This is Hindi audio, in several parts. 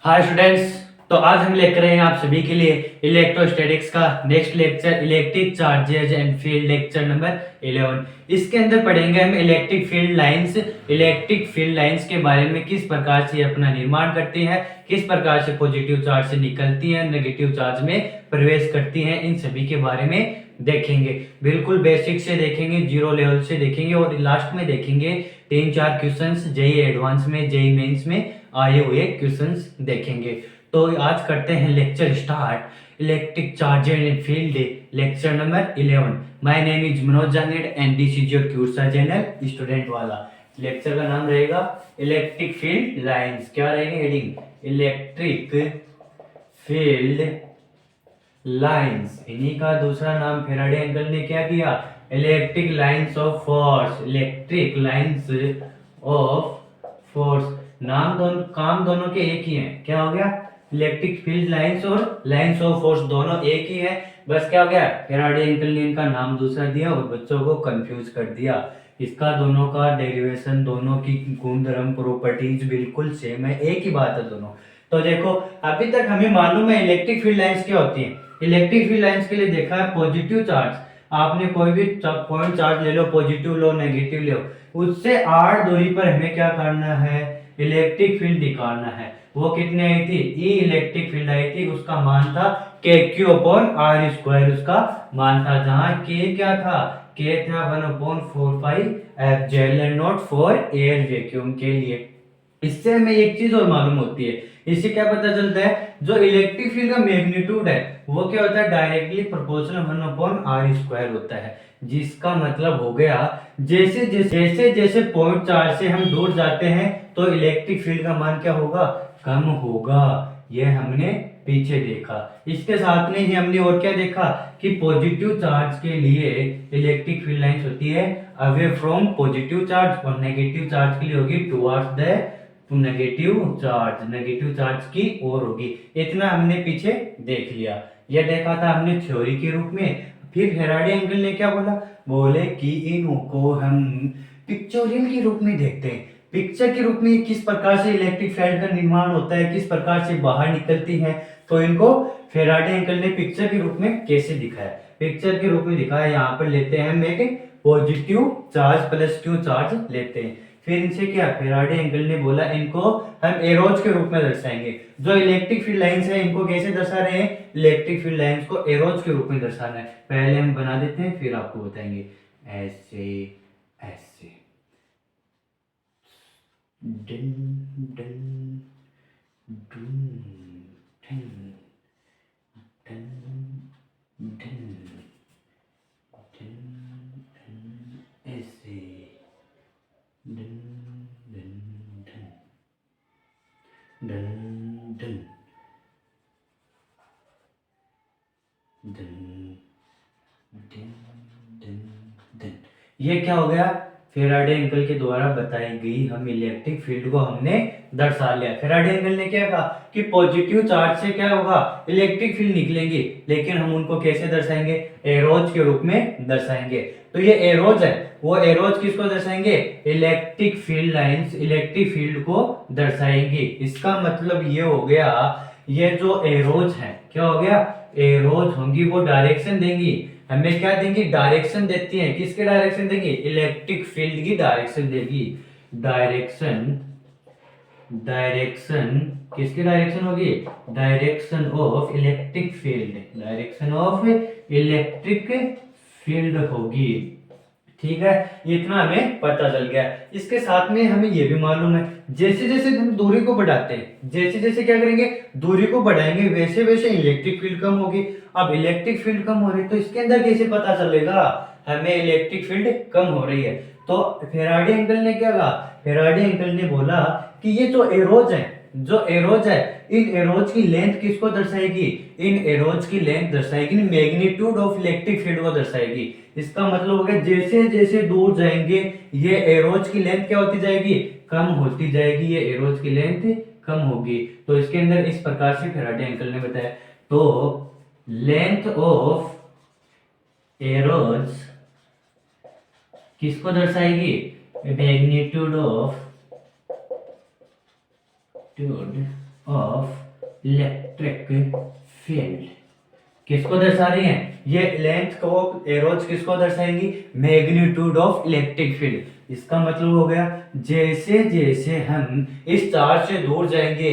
Hi students. तो आज हम लेकर आए हैं आप सभी के लिए इलेक्ट्रोस्टैटिक्स का next lecture electric charges and field lecture number 11। इसके अंदर पढ़ेंगे हम इलेक्ट्रिक फील्ड लाइंस के बारे में, किस प्रकार से अपना निर्माण करती हैं, किस प्रकार से पॉजिटिव चार्ज से निकलती हैं, नेगेटिव चार्ज में प्रवेश करती हैं, इन सभी के बारे में देखेंगे। बिल्कुल बेसिक से देखेंगे, जीरो लेवल से देखेंगे और लास्ट में देखेंगे 3-4 क्वेश्चंस जेई एडवांस में, जेई मेंस में आए हुए क्वेश्चंस देखेंगे। तो आज करते हैं lecture start electric charge and field lecture number 11। My name is Manoj Jangid and this is your क्यूरसा चैनल स्टूडेंट वाला। लेक्चर का नाम रहेगा इलेक्ट्रिक फील्ड लाइंस। क्या रहेगी हेडिंग? Electric field lines. इन्हीं का दूसरा नाम फैराडे अंकल ने क्या किया? Electric lines of force. Electric lines of force. नाम दोनों, काम दोनों के एक ही हैं। क्या हो गया? इलेक्ट्रिक फील्ड लाइंस और लाइंस ऑफ फोर्स दोनों एक ही है। बस क्या हो गया? फैराडे अंकल ने इनका नाम दूसरा दिया और बच्चों को कंफ्यूज कर दिया। इसका दोनों का डेरिवेशन, दोनों की गुणधर्म प्रॉपर्टीज बिल्कुल सेम है, एक ही बात है दोनों। तो देखो, अभी तक हमें मालूम है इलेक्ट्रिक फील्ड लाइंस क्या होती है। इलेक्ट्रिक फील्ड लाइंस के लिए देखा है पॉजिटिव चार्ज। आपने कोई भी पॉइंट चार्ज ले लो, पॉजिटिव लो नेगेटिव लो, उससे r दूरी पर हमें क्या करना है? इलेक्ट्रिक फील्ड निकालना है। वो कितनी आई थी? ई इलेक्ट्रिक फील्ड आई थी, उसका मान था के क्यू अपॉन आर स्क्वायर, उसका मान था। जहां के क्या था? के था 1/4 epsilon not for air vacuum के लिए। इससे हमें एक चीज और मालूम होती है। इससे क्या पता चलता है? जो इलेक्ट्रिक फील्ड का मैग्नीट्यूड है वो क्या होता है? डायरेक्टली प्रोपोर्शनल 1/r² होता है। जिसका मतलब हो गया, जैसे जैसे पॉइंट चार्ज से हम दूर जाते हैं तो इलेक्ट्रिक फील्ड का मान क्या होगा? कम होगा। यह हमने पीछे देखा। इसके साथ में ही हमने और क्या देखा कि पॉजिटिव चार्ज के लिए इलेक्ट्रिक फील्ड लाइंस होती है अवे फ्रॉम पॉजिटिव चार्ज, और नेगेटिव चार्ज के लिए होगी टुवर्ड्स द नेगेटिव चार्ज की ओर होगी। इतना हमने पीछे देख लिया। यह देखा था हमने थ्योरी के रूप में। फिर फैराडे अंकल ने क्या बोला? बोले कि इनको हम पिक्चोरियल के रूप में देखते हैं। पिक्चर के रूप में किस प्रकार से इलेक्ट्रिक फील्ड का निर्माण होता है, किस प्रकार से बाहर निकलती है, तो इनको फैराडे अंकल ने पिक्चर के रूप में कैसे दिखाया? पिक्चर के रूप में दिखाया। यहाँ पर लेते हैं हम एक positive charge plus Q charge लेते हैं। फिर इनसे क्या फैराडे अंकल ने बोला इनको हम एरोज के रूप में दर्शाएंगे। जो इलेक्ट्रिक फील्ड लाइंस है इनको कैसे दर्शा रहे हैं? इलेक्ट्रिक फील्ड लाइंस को एरोज के रूप में दर्शाना है। पहले हम बना देते हैं फिर आपको बताएंगे। ऐसे ऐसे डन डन डून डन डन डन डन डन ऐसे डन डन डन डन डन डन डन डन डन। ये क्या हो गया? फैराडे अंकल के द्वारा बताई गई हम इलेक्ट्रिक फील्ड को हमने दर्शा लिया। फैराडे अंकल ने क्या कहा कि पॉजिटिव चार्ज से क्या होगा? इलेक्ट्रिक फील्ड निकलेंगे, लेकिन हम उनको कैसे दर्शाएंगे? एरोज के रूप में दर्शाएंगे। तो ये एरोज है, वो एरोज किसको दर्शाएंगे? Electric field lines electric field को दर्शाएंगे। इसका मतलब ये हो गया, ये जो एरोज है क्या हो गया? एरोज होंगी, वो डायरेक्शन देंगी हमें। क्या देंगी? डायरेक्शन देती हैं। किसके डायरेक्शन देंगी? इलेक्ट्रिक फील्ड की डायरेक्शन देगी। डायरेक्शन डायरेक्शन किसकी डायरेक्शन होगी? Direction of electric field. Direction of electric field होगी। ठीक है, इतना हमें पता चल गया। इसके साथ में हमें यह भी मालूम है, जैसे जैसे हम दूरी को बढ़ाते हैं, जैसे जैसे क्या करेंगे? दूरी को बढ़ाएंगे, वैसे वैसे इलेक्ट्रिक फील्ड कम होगी। अब इलेक्ट्रिक फील्ड कम हो रही है तो इसके अंदर कैसे पता चलेगा हमें इलेक्ट्रिक फील्ड कम हो रही है? तो फैराडे अंकल ने क्या कहा? फैराडे अंकल ने बोला कि ये जो एरोज है इन एरोज की लेंथ किसको दर्शाएगी? इन एरोज की लेंथ दर्शाएगी मैग्नीट्यूड ऑफ इलेक्ट्रिक फील्ड को दर्शाएगी। इसका मतलब हो गया जैसे जैसे दूर जाएंगे ये एरोज की लेंथ क्या होती जाएगी? कम होती जाएगी। ये एरोज की लेंथ कम होगी। तो इसके अंदर इस प्रकार से फैराडे अंकल ने बताया। तो लेंथ ऑफ एरोज किसको दर्शाएगी? Magnitude of of electric field किसको दर्शा रही है? ये लेंथ को एरोज किसको दर्शाएंगी? Magnitude of electric field. इसका मतलब हो गया जैसे जैसे हम इस चार्ज से दूर जाएंगे,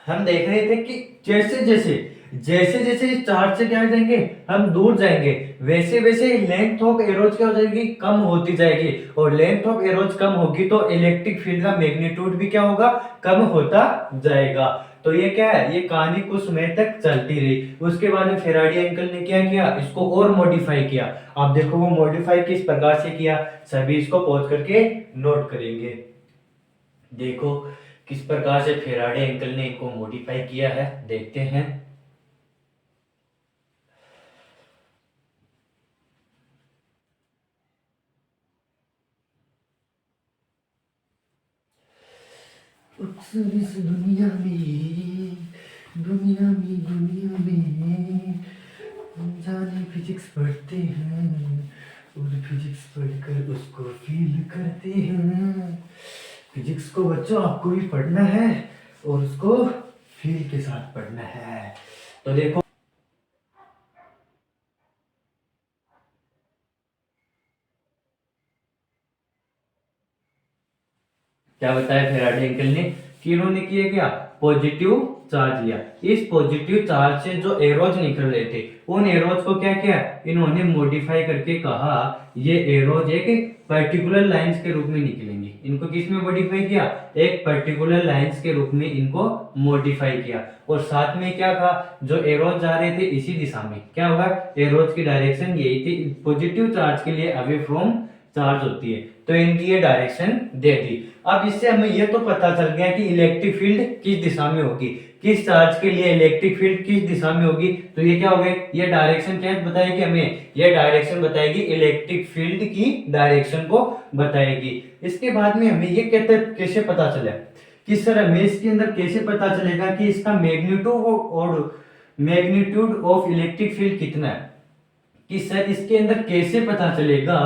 हम देख रहे थे कि जैसे जैसे जैसे जैसे इस चार्ज से क्या हो जाएंगे, हम दूर जाएंगे, वैसे वैसे लेंथ ऑफ एरोज क्या हो जाएगी? कम होती जाएगी। और लेंथ ऑफ एरोज कम होगी तो इलेक्ट्रिक फील्ड का मैग्नीट्यूड भी क्या होगा? कम होता जाएगा। तो ये क्या है? ये कहानी कुछ समय तक चलती रही। उसके बाद में फेराडे अंकल ने क्या किया? इसको और मॉडिफाई किया। आप देखो वो मॉडिफाई किस प्रकार से किया, सभी इसको पॉज करके नोट करेंगे। देखो किस प्रकार से फेराडे अंकल ने इनको मॉडिफाई किया है, देखते हैं। अक्सर इस दुनिया में जाने फिजिक्स पढ़ते हैं और फिजिक्स पढ़कर उसको फील करते हैं। फिजिक्स को बच्चों आपको भी पढ़ना है और उसको फील के साथ पढ़ना है। तो देखो क्या बताया फेराडे अंकल ने कि इन्होंने किया क्या? पॉजिटिव चार्ज लिया। इस पॉजिटिव चार्ज से जो एरोज निकल रहे थे उन एरोज को क्या किया? इन्होंने मॉडिफाई करके कहा ये एरोज एक पर्टिकुलर लाइंस के रूप में निकलेंगे। इनको किस में मॉडिफाई किया? एक पर्टिकुलर लाइंस के रूप में इनको मॉडिफाई किया। और साथ में क्या कहा? जो एरोज जा रहे थे इसी दिशा में, क्या होगा? एरोज की डायरेक्शन यही थी। पॉजिटिव चार्ज के लिए अवे फ्रॉम चार्ज होती है, तो इनकी ये डायरेक्शन दे दी। अब इससे हमें ये तो पता चल गया कि इलेक्ट्रिक फील्ड किस दिशा में होगी, किस चार्ज के लिए इलेक्ट्रिक फील्ड किस दिशा में होगी। तो ये क्या हो गया? ये डायरेक्शन क्या बताएगी हमें? ये डायरेक्शन बताएगी इलेक्ट्रिक फील्ड की डायरेक्शन को बताएगी। इसके बाद में हमें ये कैसे पता चला कि सर हमें इसके अंदर कैसे पता चलेगा कि इसका मैग्नीट्यूड ऑफ इलेक्ट्रिक फील्ड कितना है, कि सर इसके अंदर कैसे पता चलेगा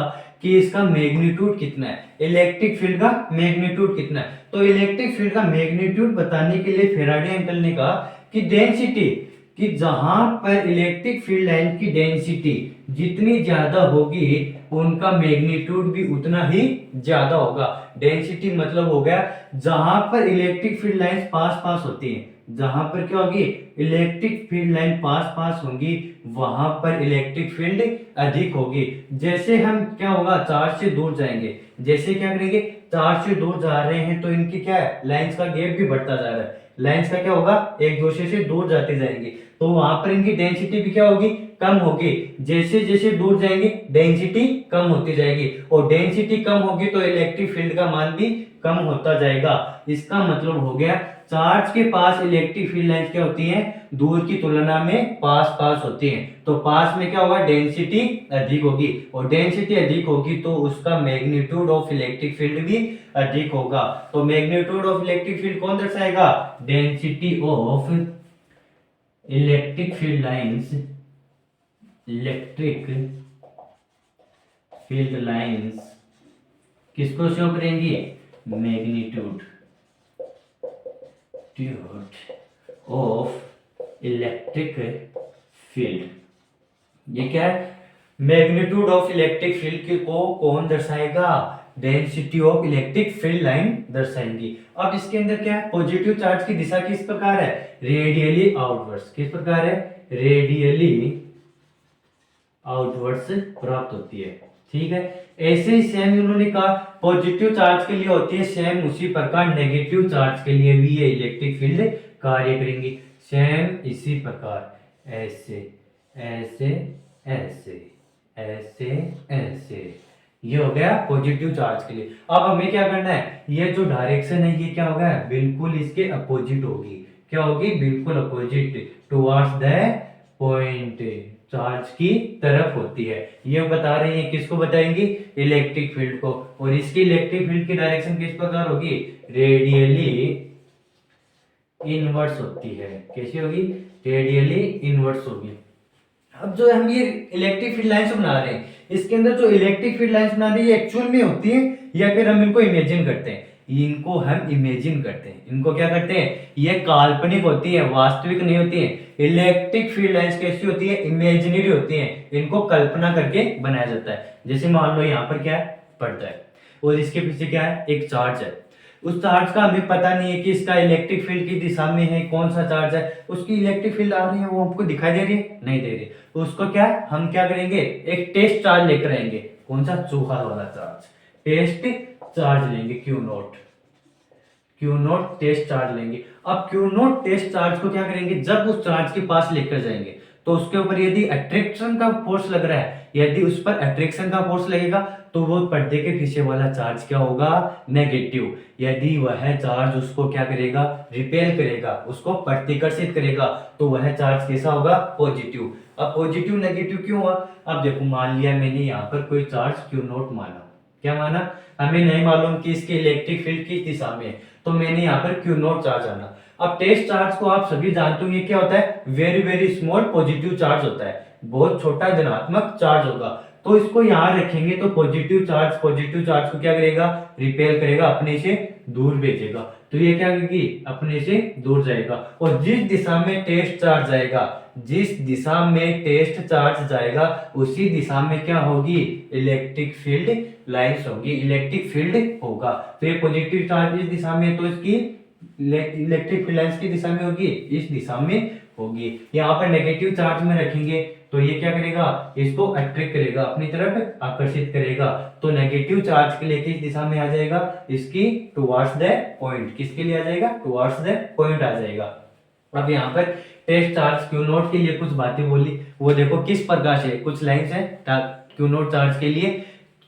कि इसका मैग्नीट्यूड कितना है, इलेक्ट्रिक फील्ड का मैग्नीट्यूड कितना है। तो इलेक्ट्रिक फील्ड का मैग्नीट्यूड बताने के लिए फेराडे अंकल ने कहा कि डेंसिटी, कि जहां पर इलेक्ट्रिक फील्ड लाइन की डेंसिटी जितनी ज्यादा होगी उनका मैग्नीट्यूड भी उतना ही ज्यादा होगा। डेंसिटी मतलब हो गया जहां पर इलेक्ट्रिक फील्ड लाइन पास पास होती है, जहां पर क्या होगी? इलेक्ट्रिक फील्ड लाइन पास पास होगी, वहां पर इलेक्ट्रिक फील्ड अधिक होगी। जैसे हम क्या होगा? चार्ज से दूर जाएंगे, जैसे क्या करेंगे? चार्ज से दूर जा रहे हैं तो इनकी क्या है? लाइंस का गैप भी बढ़ता जा रहा है। लाइंस का क्या होगा? एक दूसरे से दूर जाते जाएंगे, तो वहां पर इनकी डेंसिटी भी क्या होगी? कम होगी। जैसे जैसे दूर जाएंगे डेंसिटी कम होती जाएगी, और डेंसिटी कम होगी तो इलेक्ट्रिक फील्ड का मान भी कम होता जाएगा। इसका मतलब हो गया चार्ज के पास इलेक्ट्रिक फील्ड लाइंस क्या होती हैं? दूर की तुलना में पास पास होती हैं। तो पास में क्या होगा? डेंसिटी अधिक होगी, और डेंसिटी अधिक होगी तो उसका मैग्नीट्यूड ऑफ इलेक्ट्रिक फील्ड भी अधिक होगा। तो मैग्नीट्यूड ऑफ इलेक्ट्रिक फील्ड कौन दर्शाएगा? Density of electric field lines, electric field lines किसको शो करेंगी? Magnitude of electric field. ये क्या है? मैग्नीट्यूड ऑफ इलेक्ट्रिक फील्ड को कौन दर्शाएगा? Density of electric field line दर्शाएंगी। अब इसके अंदर क्या है? पॉजिटिव चार्ज की दिशा किस प्रकार है? Radially outwards. किस प्रकार है? रेडियली आउटवर्ड्स प्राप्त होती है। ठीक है, ऐसे ही सेम उन्होंने कहा पॉजिटिव चार्ज के लिए होती है, सेम उसी प्रकार नेगेटिव चार्ज के लिए भी ये इलेक्ट्रिक फील्ड कार्य करेंगी। सेम इसी प्रकार ऐसे ऐसे ऐसे ऐसे ऐसे, ये हो गया पॉजिटिव चार्ज के लिए। अब हमें क्या करना है? ये जो डायरेक्शन है ये क्या होगा? बिल्कुल इसके अपोजिट होगी। क्या होगी? बिल्कुल opposite, towards the point, charge की तरफ होती है। ये बता रही है, किसको बताएंगी? इलेक्ट्रिक फील्ड को। और इसकी इलेक्ट्रिक फील्ड की डायरेक्शन किस प्रकार होगी? रेडियली इनवर्स होती है। कैसी होगी? रेडियली इनवर्स होगी। अब जो हम ये इलेक्ट्रिक फील्ड लाइंस बना रहे हैं, इसके अंदर जो इलेक्ट्रिक फील्ड लाइंस बना रही है एक्चुअल में होती है या फिर हम इनको इमेजिन करते हैं? इनको हम इमेजिन करते हैं। इनको क्या करते हैं, ये काल्पनिक होती है, वास्तविक नहीं होती है। इलेक्ट्रिक फील्ड लाइंस कैसी होती है, इमेजिनरी होती है, इनको कल्पना करके बनाया जाता है। जैसे मान लो यहाँ पर क्या है, पर्दा है और इसके पीछे क्या है, एक चार्ज है। उस चार्ज का हमें पता नहीं है कि इसका इलेक्ट्रिक फील्ड की दिशा में है, कौन सा चार्ज है, उसकी इलेक्ट्रिक फील्ड आ रही है, वो हमको दिखाई दे रही है, नहीं दे रही। तो उसको क्या है, हम क्या करेंगे, एक टेस्ट चार्ज लेकर आएंगे। कौन सा, चूहा वाला चार्ज, टेस्ट चार्ज लेंगे, क्यू नोट टेस्ट चार्ज लेंगे। अब क्यू नोट टेस्ट चार्ज को क्या करेंगे, जब उस चार्ज के पास लेकर जाएंगे तो उसके ऊपर यदि अट्रैक्शन का फोर्स लग रहा है, यदि उस पर अट्रैक्शन का फोर्स लगेगा तो वो पर्दे के पीछे वाला चार्ज क्या होगा, नेगेटिव। यदि वह चार्ज उसको क्या करेगा, रिपेल करेगा, उसको प्रतिकर्षित करेगा, तो वह चार्ज कैसा होगा, पॉजिटिव। अब पॉजिटिव नेगेटिव क्यों हुआ, अब देखो मान लिया मैंने यहाँ पर कोई चार्ज क्यू नोट माना, क्या माना, हमें नहीं मालूम कि इसकी इलेक्ट्रिक फील्ड किस दिशा में है, तो मैंने यहाँ पर क्यू नोट चार्ज आना। अब टेस्ट चार्ज को आप सभी जानते हो, ये क्या होता है, very very small positive charge होता है, बहुत छोटा धनात्मक चार्ज होगा। तो इसको यहाँ रखेंगे तो पॉजिटिव चार्ज को क्या करेगा, रिपेल करेगा, अपने से दूर भेजेगा। तो ये क्या करेगी, अपने से दूर जाएगा। और जिस दिशा में टेस्ट चार्ज जाएगा, जिस दिशा में टेस्ट चार्ज जाएगा, उसी दिशा में क्या होगी, इलेक्ट्रिक फील्ड लाइंस होगी, इलेक्ट्रिक फील्ड होगा। तो ये पॉजिटिव चार्ज इस दिशा में, तो इसकी इलेक्ट्रिक फील्ड लाइंस की दिशा में होगी, इस दिशा में होगी। यहाँ पर नेगेटिव चार्ज में रखेंगे तो ये क्या करेगा, इसको अट्रैक्ट करेगा, अपनी तरफ आकर्षित करेगा। तो नेगेटिव चार्ज के लिए किस दिशा में आ जाएगा, इसकी टुवर्ड्स द पॉइंट, किसके लिए आ जाएगा, टुवर्ड्स द पॉइंट आ जाएगा। अब यहाँ पर टेस्ट चार्ज क्यू नोट के लिए कुछ बातें बोली, वो देखो किस प्रकार से, कुछ लाइंस है क्यू नोट चार्ज के लिए।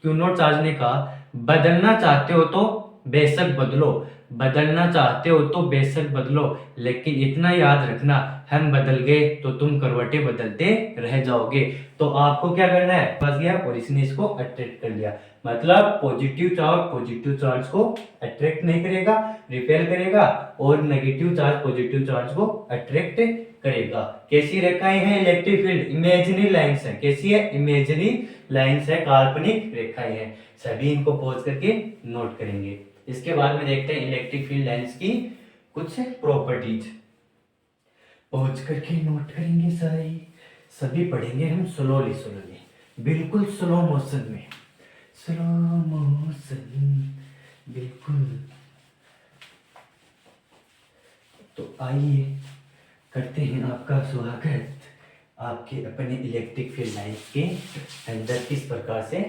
क्यू नोट चार्ज ने कहा, बदलना चाहते हो तो बेशक बदलो, बदलना चाहते हो तो बेशक बदलो, लेकिन इतना याद रखना, हम बदल गए तो तुम करवटें बदलते रह जाओगे। तो आपको क्या करना है, फंस गया और इसने इसको अट्रैक्ट कर लिया। मतलब पॉजिटिव चार्ज को अट्रैक्ट नहीं करेगा, रिपेल करेगा, और नेगेटिव चार्ज पॉजिटिव चार्ज को अट्रैक्ट करेगा। कैसी रेखाएं हैं, इलेक्ट्रिक फील्ड इमेजिनरी लाइंस है, कैसी है, इमेजिनरी लाइंस है, काल्पनिक रेखाएं हैं। सभी इनको पॉज करके नोट करेंगे। इसके बाद में देखते हैं इलेक्ट्रिक फील्ड लाइंस की कुछ प्रॉपर्टीज, पहुंच करके नोट करेंगे, सभी पढ़ेंगे हम स्लोली, बिल्कुल स्लो मोशन में, बिल्कुल। तो आइए करते हैं आपका स्वागत आपके अपने इलेक्ट्रिक फील्ड लाइंस के अंदर किस प्रकार से।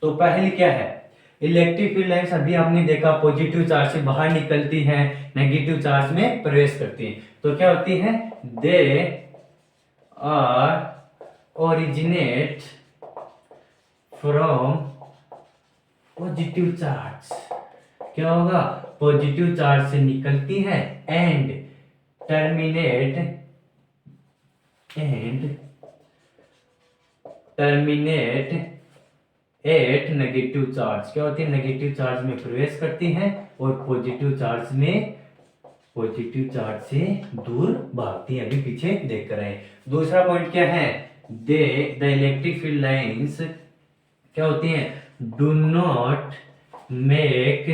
तो पहले क्या है, इलेक्ट्रिक फील्ड लाइंस अभी आपने देखा पॉजिटिव चार्ज से बाहर निकलती हैं, नेगेटिव चार्ज में प्रवेश करती हैं। तो क्या होती है, they are originate from positive charge, क्या होगा, पॉजिटिव चार्ज से निकलती है, and terminate at negative charge, क्या होती है, नेगेटिव चार्ज में प्रवेश करती हैं और पॉजिटिव चार्ज से दूर भागती हैं। अभी पीछे देख कर रहे हैं। दूसरा पॉइंट क्या है, द इलेक्ट्रिक फील्ड लाइंस क्या होती हैं, do not make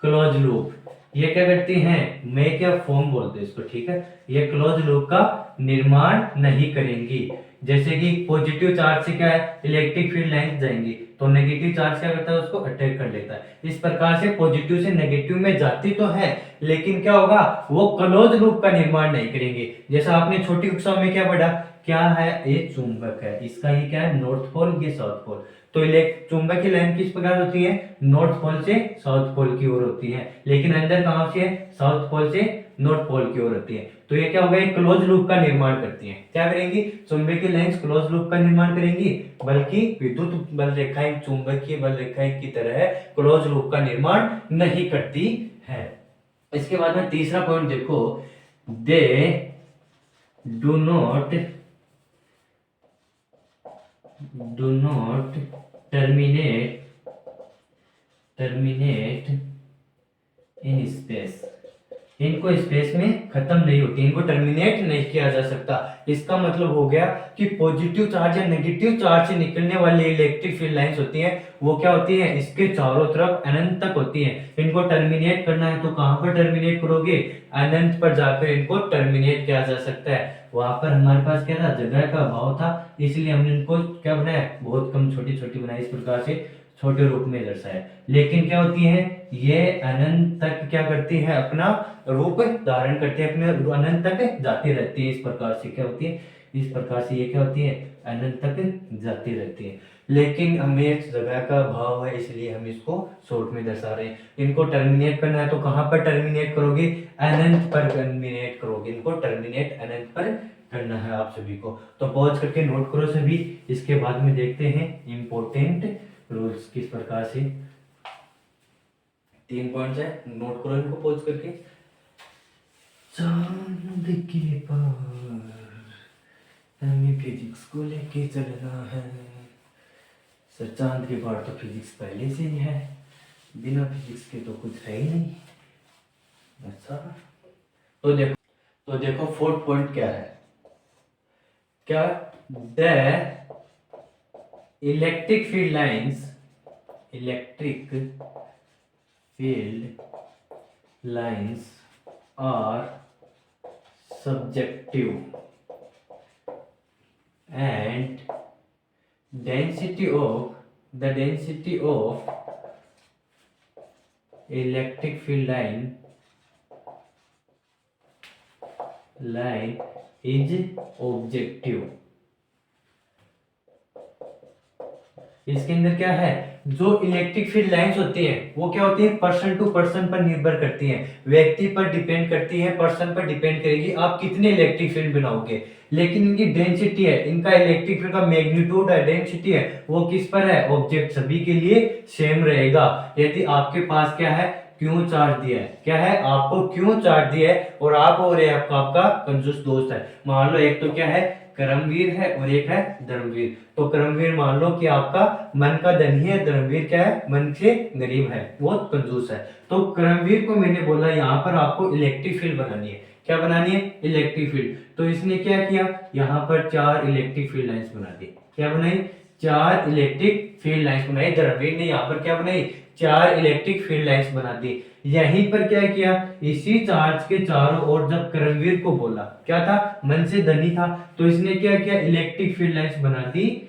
close loop. ये क्या करती हैं, मेक या फॉर्म बोलते हैं इसको, ठीक है, ये क्लोज लूप का निर्माण नहीं करेंगी। जैसे कि पॉजिटिव चार्ज से क्या है, इलेक्ट्रिक फील्ड लाइंस जाएंगी, तो नेगेटिव चार्ज क्या करता है, उसको अट्रैक्ट कर लेता है। इस प्रकार से पॉजिटिव से नेगेटिव में जाती तो है, लेकिन क्या होगा, वो क्लोज लूप का निर्माण नहीं करेंगे। जैसा आपने छोटी कक्षा में क्या पढ़ा, क्या है, ये चुंबक है, इसका ये क्या है, नॉर्थ पोल, ये साउथ पोल। तो चुंबक की लाइन किस प्रकार होती है, नॉर्थ पोल से साउथ पोल की ओर होती है, लेकिन अंदर कहां से है, साउथ पोल से नॉर्थ पोल की ओर होती है। तो ये क्या होगा, एक क्लोज लूप का निर्माण करती है। क्या करेंगी, चुंबकीय लाइंस क्लोज लूप का निर्माण करेंगी, बल्कि विद्युत बल रेखाएं चुंबकीय बल रेखाएं की तरह क्लोज लूप का निर्माण नहीं करती है। इसके बाद में तीसरा पॉइंट देखो, they do not terminate in space, इनको स्पेस में खत्म नहीं होती, इनको टर्मिनेट नहीं किया जा सकता। इसका मतलब हो गया कि पॉजिटिव चार्ज या नेगेटिव चार्ज से निकलने वाली इलेक्ट्रिक फील्ड लाइंस होती हैं, वो क्या होती हैं, इसके चारों तरफ अनंत तक होती हैं। इनको टर्मिनेट करना है तो कहां पर टर्मिनेट करोगे, अनंत पर जाकर इनको टर्मिनेट किया जा सकता है। वहां पर हमारे पास क्या था, जगह का अभाव था, इसलिए हमने इनको क्या बनाया, बहुत कम छोटी छोटी बनाई, इस प्रकार से छोटे रूप में दर्शाया। लेकिन क्या होती है, ये अनंत तक क्या करती है, अपना रूप धारण करती है, अपने अनंत तक जाती रहती है। इस प्रकार से क्या होती है, इस प्रकार से ये क्या होती है, अनंत तक जाती रहती है। लेकिन हमें जगह का अभाव है, इसलिए हम इसको शॉर्ट में दर्शा रहे हैं। इनको टर्मिनेट करना है तो कहां पर टर्मिनेट करोगे, अनंत पर टर्मिनेट करोगे। इनको टर्मिनेट अनंत पर करना है आप सभी को। तो पॉज करके नोट करो सभी, इसके बाद में देखते हैं इंपॉर्टेंट रूल्स किस प्रकार से। 3 पॉइंट्स है, नोट करो इनको पॉज करके। चांद के पार हमें फिजिक्स को लेके चलना है। सर चांद के पार तो फिजिक्स पहले से ही है, बिना फिजिक्स के तो कुछ है ही नहीं। अच्छा तो देखो फोर्थ पॉइंट क्या है, क्या, the electric field lines, electric field lines are subjective and density of electric field line is objective। इसके अंदर क्या है, जो इलेक्ट्रिक फील्ड लाइंस होती हैं वो क्या होती है, पर्सन टू पर्सन पर निर्भर करती हैं, व्यक्ति पर डिपेंड करती है, पर्सन पर डिपेंड करेगी आप कितने इलेक्ट्रिक फील्ड बनाओगे। लेकिन इनकी डेंसिटी है, इनका इलेक्ट्रिक फील्ड का मैग्नीट्यूड है, डेंसिटी है, वो किस पर है, ऑब्जेक्ट सभी के लिए सेम रहेगा। यदि आपके पास क्या है, क्यों चार्ज दिया है, क्या है, आपको क्यों चार्ज दिया है, और आप और आपका कंजूस दोस्त है। मान लो एक तो क्या है, कर्मवीर है और एक है धर्मवीर। तो कर्मवीर मान लो कि आपका मन का धनी है, धर्मवीर क्या है, मन से गरीब है, बहुत कंजूस है। तो कर्मवीर को मैंने बोला यहाँ पर आपको इलेक्ट्रिक फील्ड बनानी है, क्या बनानी है, इलेक्ट्रिक फील्ड। तो इसने क्या किया, यहाँ पर 4 इलेक्ट्रिक फील्ड लाइंस बना दी। क्या बनाई, 4 इलेक्ट्रिक फील्ड लाइंस बनाई। धर्मवीर ने यहाँ पर क्या बनाई, 4 इलेक्ट्रिक फील्ड लाइंस बना दी। यहीं पर क्या किया, इसी चार्ज के चारों ओर जब कर्मवीर को बोला, क्या था, मन से धनी था, तो इसने क्या किया, इलेक्ट्रिक फील्ड लाइंस बना दी,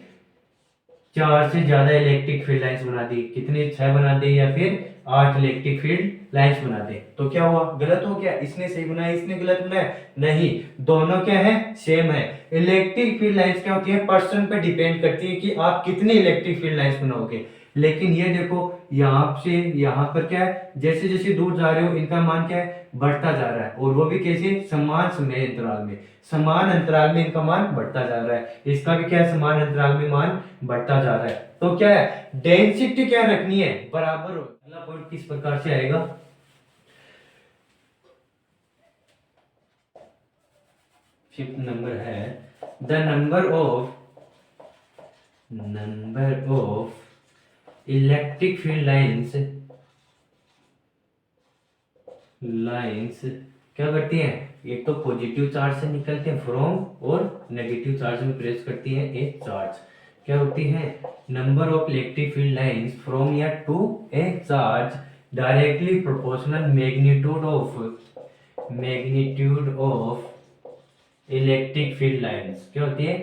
4 से ज्यादा इलेक्ट्रिक फील्ड लाइंस बना दी। कितने, 6 बना दे या फिर 8 इलेक्ट्रिक फील्ड लाइंस बना दे। तो क्या हुआ, गलत हो गया, इसने सही बनाया, इसने गलत बनाया, नहीं, दोनों क्या है, सेम है। इलेक्ट्रिक फील्ड लाइंस क्या होती है, पर्सन पे डिपेंड करती है कि आप कितने इलेक्ट्रिक फील्ड लाइंस बनाओगे। लेकिन ये देखो यहाँ से यहाँ पर क्या है, जैसे जैसे दूर जा रहे हो इनका मान क्या है, बढ़ता जा रहा है, और वो भी कैसे, समान समय अंतराल में, समान अंतराल में इनका मान बढ़ता जा रहा है। इसका भी क्या है, समान अंतराल में मान बढ़ता जा रहा है। तो क्या है, डेंसिटी क्या रखनी है, बराबर हो। अगला पॉइंट किस प्रकार से आएगा, फिफ्थ नंबर है, the number of electric field lines क्या करती हैं, एक तो पॉजिटिव चार्ज से निकलते हैं फ्रॉम, और नेगेटिव चार्ज में प्रेस करती है ए चार्ज। क्या होती है, number of electric field lines from या to a charge directly proportional magnitude of electric field lines. क्या होती है,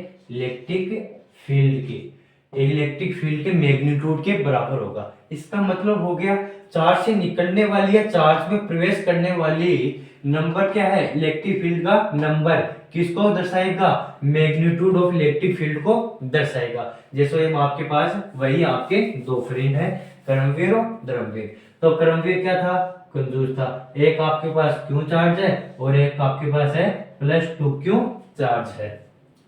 इलेक्ट्रिक फील्ड के मैग्नीट्यूड के बराबर होगा। इसका मतलब हो गया, चार्ज से निकलने वाली या चार्ज में प्रवेश करने वाली नंबर क्या है, इलेक्ट्रिक फील्ड का नंबर किसको दर्शाएगा, मैग्नीट्यूड ऑफ इलेक्ट्रिक फील्ड को दर्शाएगा। जैसे हम आपके पास वही आपके 2 फ्रेंड है, कर्मवीर और धर्मवीर। तो कर्मवीर क्या था, कंजूस था, एक आपके पास क्यों चार्ज है और एक आपके पास है +2 क्यों चार्ज है।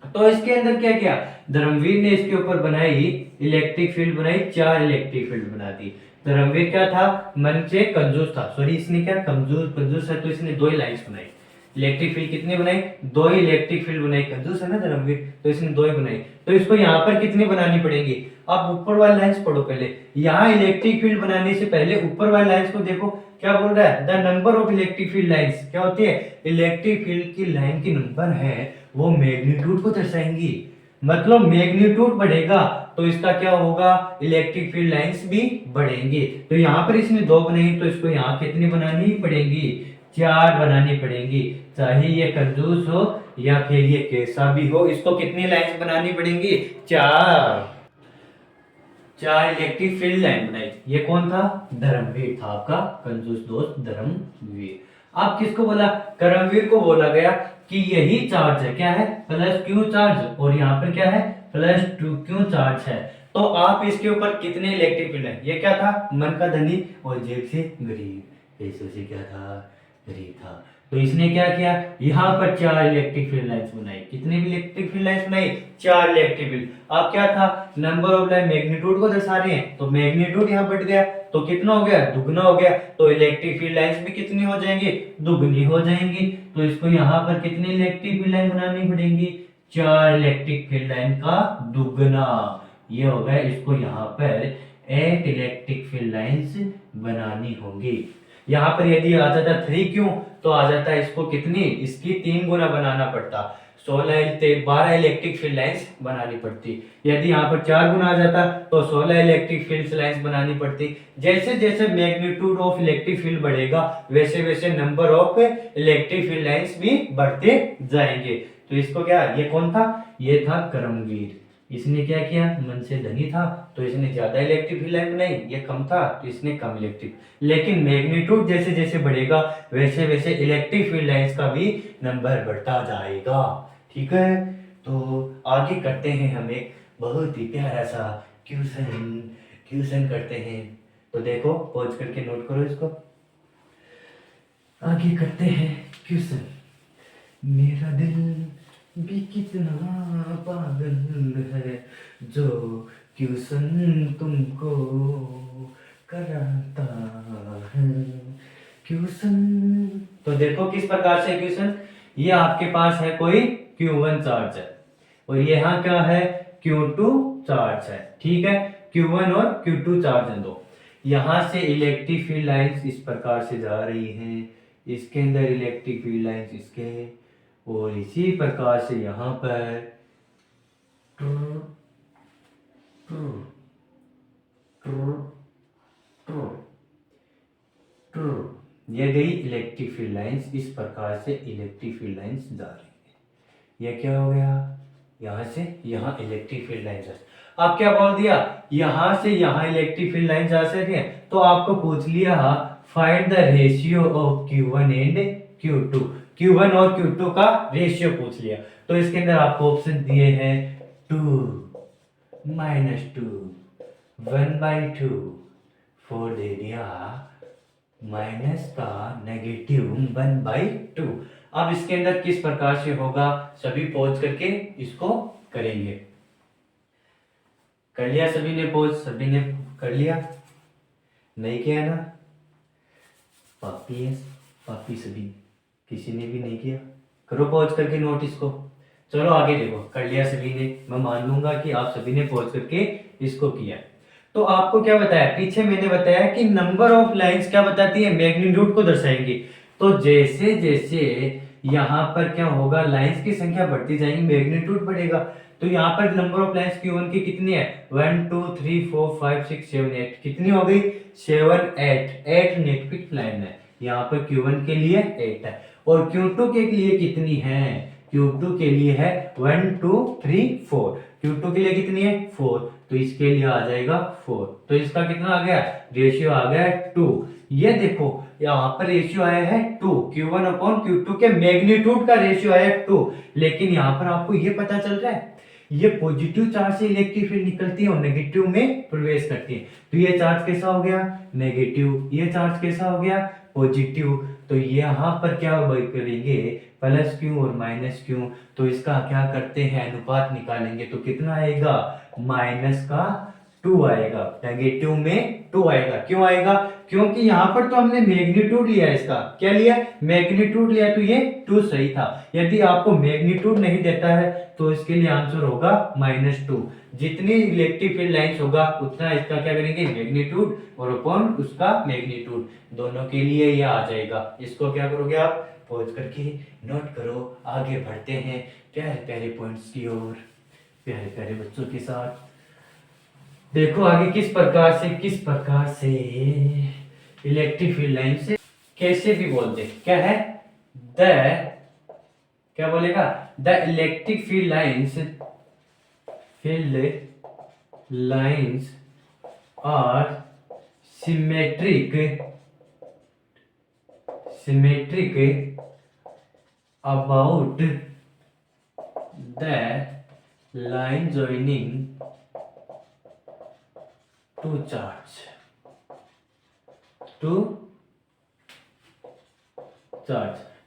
तो इसके अंदर क्या किया, धर्मवीर ने इसके ऊपर बनाई इलेक्ट्रिक फील्ड बनाई, 4 इलेक्ट्रिक फील्ड बना दी। धर्मवीर क्या था, मन से कंजूस था, सॉरी इसने क्या, कंजूस है तो इसने 2 ही लाइंस बनाई। इलेक्ट्रिक फील्ड कितनी बनाई, 2 ही इलेक्ट्रिक फील्ड बनाई, कंजूस है ना धर्मवीर, तो इसने 2 ही बनाई। तो इसको यहाँ पर कितनी बनानी पड़ेगी, आप ऊपर वाली लाइंस पढ़ो पहले। यहाँ इलेक्ट्रिक फील्ड बनाने से पहले ऊपर वाली लाइंस को देखो क्या बोल रहा है, the number of electric field lines क्या होती है, इलेक्ट्रिक फील्ड की लाइन की नंबर है वो मैग्नीट्यूड को दर्शाएंगी। मतलब मैग्नीट्यूड बढ़ेगा तो इसका क्या होगा, इलेक्ट्रिक फील्ड लाइंस भी बढ़ेंगे। तो यहाँ पर इसने 2 बनाई तो इसको यहाँ कितनी बनानी पड़ेंगी, 4 बनानी पड़ेंगी। चाहे ये कंजूस हो या फिर ये कैसा भी हो, इसको कितनी लाइंस बनानी पड़ेंगी, 4 इलेक्ट्रिक फील्ड लाइन बनाई। ये कौन था, धर्मवीर था, आपका कंजूस दोस्त धर्मवीर। आप किसको बोला, करमवीर को बोला गया कि यही चार्ज है, क्या है, प्लस क्यू चार्ज, और यहाँ पर क्या है, प्लस 2 क्यू चार्ज है। तो आप इसके ऊपर कितने इलेक्ट्रिक फील्ड है, ये क्या था, मन का धनी और जेब से गरीब, पैसों से क्या था, गरीब था। तो इसने क्या किया, यहाँ पर 4 इलेक्ट्रिक फील्ड लाइंस बनाई। कितनी भी इलेक्ट्रिक फील्ड लाइंस बनाई, 4 इलेक्ट्रिक फील्ड। अब क्या था, नंबर ऑफ लाइन मैग्नीट्यूड को दर्शा रहे हैं, तो मैग्नीट्यूड यहाँ बढ़ गया तो कितना हो गया, दुगना हो गया। तो इलेक्ट्रिक फील्ड लाइंस भी कितनी हो जाएंगी, दुगनी हो जाएंगी। तो इसको यहाँ पर कितनी इलेक्ट्रिक फील्ड लाइन बनानी पड़ेंगी, 4 इलेक्ट्रिक फील्ड लाइन का दुगना। ये हो गया, इसको यहाँ पर 8 इलेक्ट्रिक फील्ड लाइंस बनानी होंगी। यहाँ पर यदि आ जाता 3 क्यों, तो आ जाता इसको कितनी, इसकी 3 गुना बनाना पड़ता, 12 इलेक्ट्रिक फील्ड लाइंस बनानी पड़ती। यदि यहाँ पर 4 गुना आ जाता तो 16 इलेक्ट्रिक फील्ड लाइंस बनानी पड़ती। जैसे जैसे मैग्नीट्यूड ऑफ इलेक्ट्रिक फील्ड बढ़ेगा वैसे वैसे number of electric field lines भी बढ़ते जाएंगे। तो इसको क्या, ये कौन था, ये था करमवीर। इसने क्या किया, मन से धनी था तो इसने ज्यादा इलेक्ट्रिक फील्ड लाइन बनाई, ये कम था तो इसने कम इलेक्ट्रिक। लेकिन मैग्नीट्यूड जैसे जैसे बढ़ेगा वैसे वैसे इलेक्ट्रिक फील्ड लाइंस का भी नंबर बढ़ता जाएगा। ठीक है, तो आगे करते हैं हम एक बहुत ही प्यारा सा क्वेश्चन करते हैं। तो देखो, पॉज करके नोट करो इसको। आगे करते हैं क्वेश्चन। मेरा दिल भी कितना पागल है जो क्वेश्चन तुमको कराता है क्वेश्चन। तो देखो किस प्रकार से क्वेश्चन, ये आपके पास है कोई Q1 चार्ज है और यहाँ क्या है, Q2 चार्ज है। ठीक है, Q1 और Q2 चार्ज है दो। यहाँ से इलेक्ट्रिक फील्ड लाइंस इस प्रकार से जा रही हैं, इसके अंदर इलेक्ट्रिक फील्ड लाइंस इसके, और इसी प्रकार से यहाँ पर ये गई इलेक्ट्रिक फील्ड लाइंस, इस प्रकार से इलेक्ट्रिक फील्ड लाइंस जा रही है। ये क्या हो गया, यहाँ से यहाँ इलेक्ट्रिक फील्ड लाइंस। आप क्या बोल दिया, यहाँ से यहाँ इलेक्ट्रिक फील्ड लाइंस जा सकते हैं। तो आपको पूछ लिया find the ratio of Q1 and Q2, Q1 और Q2 का रेशियो पूछ लिया। तो इसके अंदर आपको ऑप्शन दिए हैं 2 -2 1/2, 4 दे दिया, माइनस का नेगेटिव 1/2। अब इसके अंदर किस प्रकार से होगा, सभी पॉज करके इसको करेंगे। कर लिया सभी ने पॉज, सभी ने कर लिया, नहीं किया ना, पापी सभी, किसी ने भी नहीं किया, करो पॉज करके नोट इसको। चलो आगे देखो, कर लिया सभी ने, मैं मान लूंगा कि आप सभी ने पॉज करके इसको किया। तो आपको क्या बताया, पीछे मैंने बताया कि नंबर ऑफ लाइंस क्या बताती है, मैग्नीट्यूड को दर्शाएंगी। तो जैसे जैसे यहाँ पर क्या होगा, लाइंस की संख्या बढ़ती जाएगी, मैग्नीट्यूड बढ़ेगा। तो यहाँ पर नंबर ऑफ लाइंस Q1 की कितनी है, 1 2 3 4 5 6 7 8, कितनी हो गई, 7 8 इलेक्ट्रिक लाइन है। यहाँ पर Q1 के लिए 8 है, और Q2 के लिए कितनी है, Q2 के लिए है 1 2 3 4, Q2 के लिए कितनी है 4, तो इसके लिए आ जाएगा 4। तो इसका कितना आ गया, रेशियो आ गया 2। ये देखो यहाँ पर रेशियो आया है 2, Q1 अपॉन Q2 के मैग्नीट्यूड का रेशियो आया है 2। लेकिन यहाँ पर आपको ये पता चल रहा है, ये पॉजिटिव चार्ज से इलेक्ट्रिक फील्ड निकलती है और नेगेटिव में प्रवेश करती है। तो ये चार्ज कैसा हो गया, नेगेटिव, ये चार्ज कैसा हो गया, पॉजिटिव। तो यहाँ पर क्या करेंगे, प्लस क्यू और माइनस क्यू। तो इसका क्या करते हैं, अनुपात निकालेंगे। तो कितना आएगा, माइनस का 2 आएगा, नेगेटिव में 2 आएगा। क्यों आएगा, क्योंकि यहाँ पर तो हमने मैग्नीट्यूड लिया, इसका क्या लिया, मैग्नीट्यूड लिया तो ये 2 सही था। यदि आपको मैग्नीट्यूड नहीं देता है तो इसके लिए आंसर होगा -2। जितनी इलेक्ट्रिक फील्ड लाइंस होगा उतना इसका क्या करेंगे, मैग्नीट्यूड और अपॉन उसका मैग्नीट्यूड, दोनों के लिए ये आ जाएगा। इसको क्या करोगे आप, पॉज करके नोट करो। आगे बढ़ते हैं प्यारे प्यारे पॉइंट्स की ओर, प्यारे प्यारे बच्चों के साथ। देखो आगे किस प्रकार से इलेक्ट्रिक फील्ड लाइन से कैसे भी बोलते, क्या है, द, क्या बोलेगा, the electric field lines are symmetric about the line joining two charge.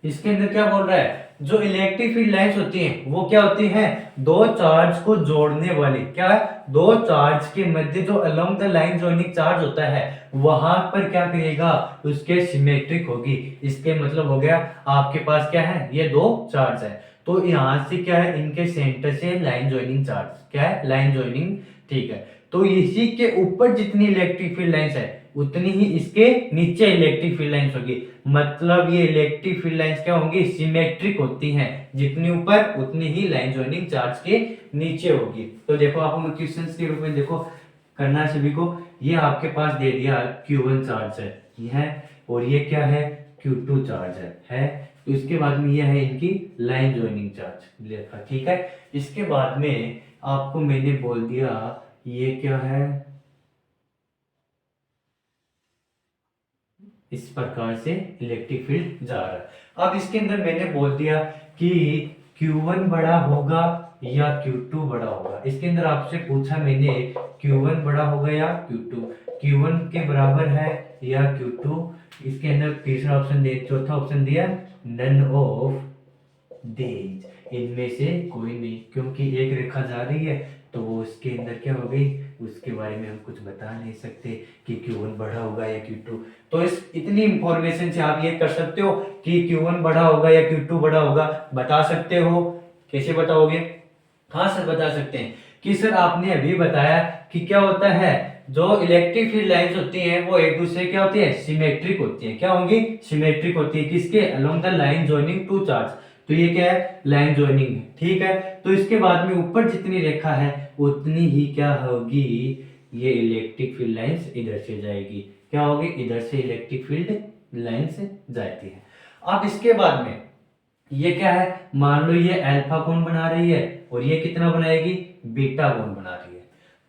इसके अंदर क्या बोल रहा है, जो इलेक्ट्रिक फील्ड लाइंस होती हैं वो क्या होती हैं, दो चार्ज को जोड़ने वाली, क्या है, दो चार्ज के मध्य जो along the line joining charge होता है वहां पर क्या करेगा, उसके सिमेट्रिक होगी। इसके मतलब हो गया आपके पास क्या है, ये दो चार्ज है तो यहां से क्या है, इनके सेंटर से लाइन जॉइनिंग चार्ज, क्या है, लाइन जॉइनिंग, ठीक है। तो इसी के ऊपर जितनी इलेक्ट्रिक फील्ड लाइंस है उतनी ही इसके नीचे इलेक्ट्रिक फील्ड लाइंस होगी। मतलब ये इलेक्ट्रिक फील्ड लाइंस क्या होंगी, सिमेट्रिक होती हैं, जितनी ऊपर उतनी ही लाइन जॉइनिंग चार्ज के नीचे होगी। तो देखो आपको क्वेश्चन के रूप में देखो करना सभी को, ये आपके पास दे दिया Q1 चार्ज है, ये है, और ये क्या है, Q2 चार्ज है। तो इसके बाद में ये है इनकी लाइन जॉइनिंग चार्ज लिखा, ठीक है। इसके बाद में आपको मैंने बोल दिया ये क्या है, इस प्रकार से इलेक्ट्रिक फील्ड जा रहा है। अब इसके अंदर मैंने बोल दिया कि Q1 बड़ा होगा या Q2 बड़ा होगा। इसके अंदर आपसे पूछा मैंने Q1 बड़ा होगा या Q2, Q1 के बराबर है या Q2। इसके अंदर तीसरा ऑप्शन दे, चौथा ऑप्शन दिया नन ऑफ दीज, इनमें से कोई नहीं, क्योंकि एक रेखा जा रही है तो वो उसके अंदर क्या हो गई, उसके बारे में हम कुछ बता नहीं सकते कि Q1 बड़ा होगा या Q2। तो इस इतनी इंफॉर्मेशन से आप ये कर सकते हो कि Q1 बड़ा होगा या Q2 बड़ा होगा, बता सकते हो। कैसे बताओगे, हाँ सर बता सकते हैं कि सर आपने अभी बताया कि क्या होता है, जो इलेक्ट्रिक फील्ड लाइंस होती हैं वो एक दूसरे क्या होती है, सिमेट्रिक होती है। क्या होंगी, सिमेट्रिक होती है, किसके, along the line joining two charge. तो ये क्या है, लाइन जॉइनिंग है, ठीक है। तो इसके बाद में ऊपर जितनी रेखा है उतनी ही क्या होगी, ये इलेक्ट्रिक फील्ड लाइंस इधर से जाएगी, क्या होगी, इधर से इलेक्ट्रिक फील्ड लाइंस जाती है। अब इसके बाद में ये क्या है, मान लो ये अल्फा कोण बना रही है और ये कितना बनाएगी, बीटा कोण बना रही है।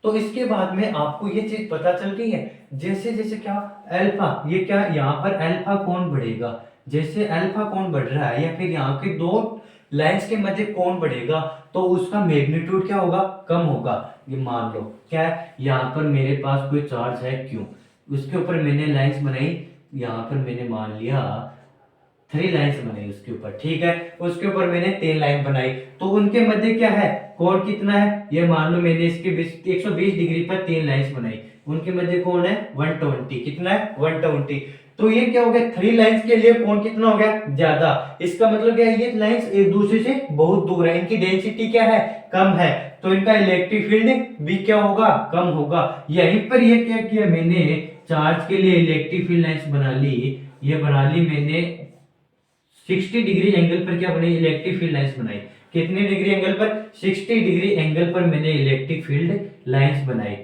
तो इसके बाद में आपको ये चीज पता चल रही है, जैसे जैसे क्या अल्फा, ये क्या, यहाँ पर अल्फा कोण बढ़ेगा, जैसे अल्फा कोण बढ़ रहा है या फिर यहाँ के दो लाइंस के मध्य कोण बढ़ेगा तो उसका मैग्नीट्यूड क्या होगा, कम होगा। ये मान लो क्या है, यहाँ पर मेरे पास कोई चार्ज है Q, उसके ऊपर मैंने लाइंस बनाई, यहाँ पर मैंने मान लिया 3 लाइंस बनाई उसके ऊपर, ठीक है। उसके ऊपर मैंने 3 लाइन बनाई, तो उनके मध्य क्या है, कोण कितना है, ये मान लो मैंने इसके 120 डिग्री पर 3 लाइंस बनाई, उनके मध्य कोण है 120, कितना है 120। तो ये क्या हो गया, 3 लाइंस के लिए कोण कितना हो गया, ज्यादा। इसका मतलब क्या है, ये लाइंस एक दूसरे से बहुत दूर है, इनकी डेंसिटी क्या है, कम है, तो इनका इलेक्ट्रिक फील्ड भी क्या होगा, कम होगा। यहीं पर ये क्या किया मैंने, चार्ज के लिए इलेक्ट्रिक फील्ड लाइंस बना ली, ये बना ली मैंने 60 डिग्री एंगल पर, क्या बनाई, इलेक्ट्रिक फील्ड लाइंस बनाई। कितने डिग्री एंगल पर, 60 डिग्री एंगल पर मैंने इलेक्ट्रिक फील्ड लाइंस बनाई।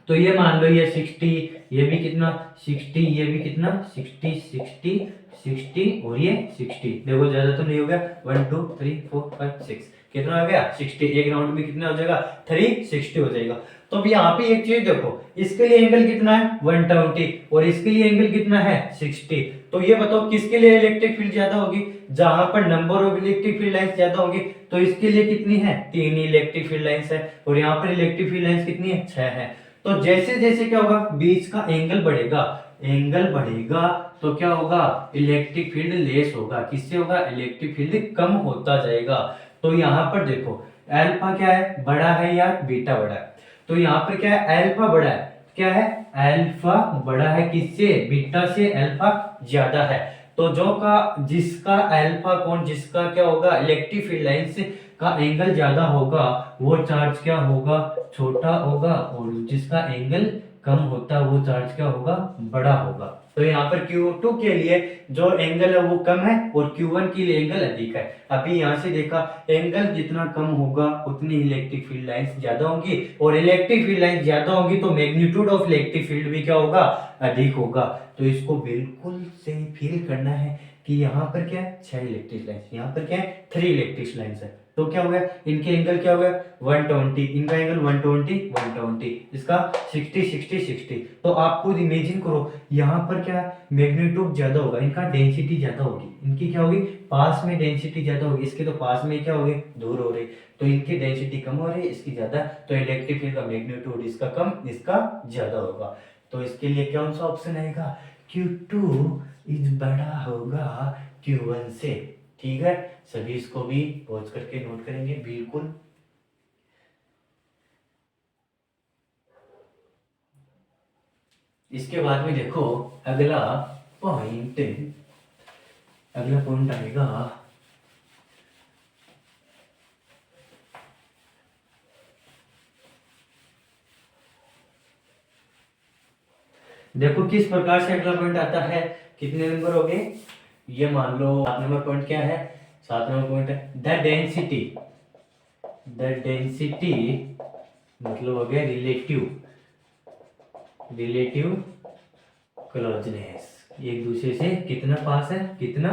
तो ये मान लो ये 60, ये भी कितना 60, ये भी कितना 60, 60, 60 और ये 60, देखो ज्यादा तो नहीं हो गया, 1 2 3 4 5 6, कितना हो गया 60, एक राउंड में कितना हो जाएगा 360 हो जाएगा। तो अब यहाँ पे एक चीज देखो, इसके लिए एंगल कितना है 120 और इसके लिए एंगल कितना है 60। तो ये बताओ किसके लिए इलेक्ट्रिक फील्ड ज्यादा होगी, जहां पर number of electric field lines ज्यादा होगी। तो इसके लिए कितनी है, 3 इलेक्ट्रिक फील्ड लाइंस है, और यहाँ पर इलेक्ट्रिक फील्ड लाइंस कितनी है, 6 है। तो जैसे जैसे क्या होगा, बीच का एंगल बढ़ेगा, एंगल बढ़ेगा तो क्या होगा, इलेक्ट्रिक फील्ड लेस होगा, किससे होगा, इलेक्ट्रिक फील्ड कम होता जाएगा। तो यहाँ पर देखो अल्फा क्या है, बड़ा है या बीटा बड़ा है, तो यहाँ पर क्या है, अल्फा बड़ा है, क्या है, अल्फा बड़ा है किससे, बीटा से अल्फा ज्यादा है। तो जो का जिसका अल्फा कोण, जिसका क्या होगा इलेक्ट्रिक फील्ड लाइंस का एंगल ज्यादा होगा वो चार्ज क्या होगा छोटा होगा, और जिसका एंगल कम होता है वो चार्ज क्या होगा बड़ा होगा। तो यहाँ पर Q2 के लिए जो एंगल है वो कम है और Q1 के लिए एंगल अधिक है। अभी यहाँ से देखा एंगल जितना कम होगा उतनी इलेक्ट्रिक फील्ड लाइंस ज्यादा होंगी, और इलेक्ट्रिक फील्ड लाइंस ज्यादा होंगी तो मैग्नीट्यूड ऑफ इलेक्ट्रिक फील्ड भी क्या होगा अधिक होगा। तो इसको बिल्कुल से फील करना है कि यहाँ पर क्या है 6 इलेक्ट्रिक लाइंस, यहाँ पर क्या है 3 इलेक्ट्रिक लाइंस है। तो क्या हो गया इनके एंगल क्या हो गया 120, इनका एंगल 120 120, इसका 60 60 60। तो आप खुद इमेजिन करो यहाँ पर क्या मैग्नीट्यूड ज्यादा होगा, इनका डेंसिटी ज्यादा होगी, इनकी क्या होगी पास में डेंसिटी ज्यादा होगी, इसके तो पास में क्या हो गए दूर हो रहे, तो इनकी डेंसिटी कम हो रही है इसकी ज्यादा, तो इलेक्ट्रिक फील्ड का मैग्नीट्यूड इसका कम इसका ज्यादा होगा। तो इसके लिए कौन सा ऑप्शन आएगा Q2 इज बड़ा होगा Q1 से। ठीक है, सभी इसको भी पॉज करके नोट करेंगे बिल्कुल। इसके बाद में देखो अगला पॉइंट, अगला पॉइंट आएगा देखो किस प्रकार से अगला पॉइंट आता है। कितने नंबर हो गए, ये मान लो 7 नंबर पॉइंट क्या है, 7 नंबर पॉइंट है द डेंसिटी, द डेंसिटी मतलब हो गया रिलेटिव क्लोजनेस, एक दूसरे से कितना पास है कितना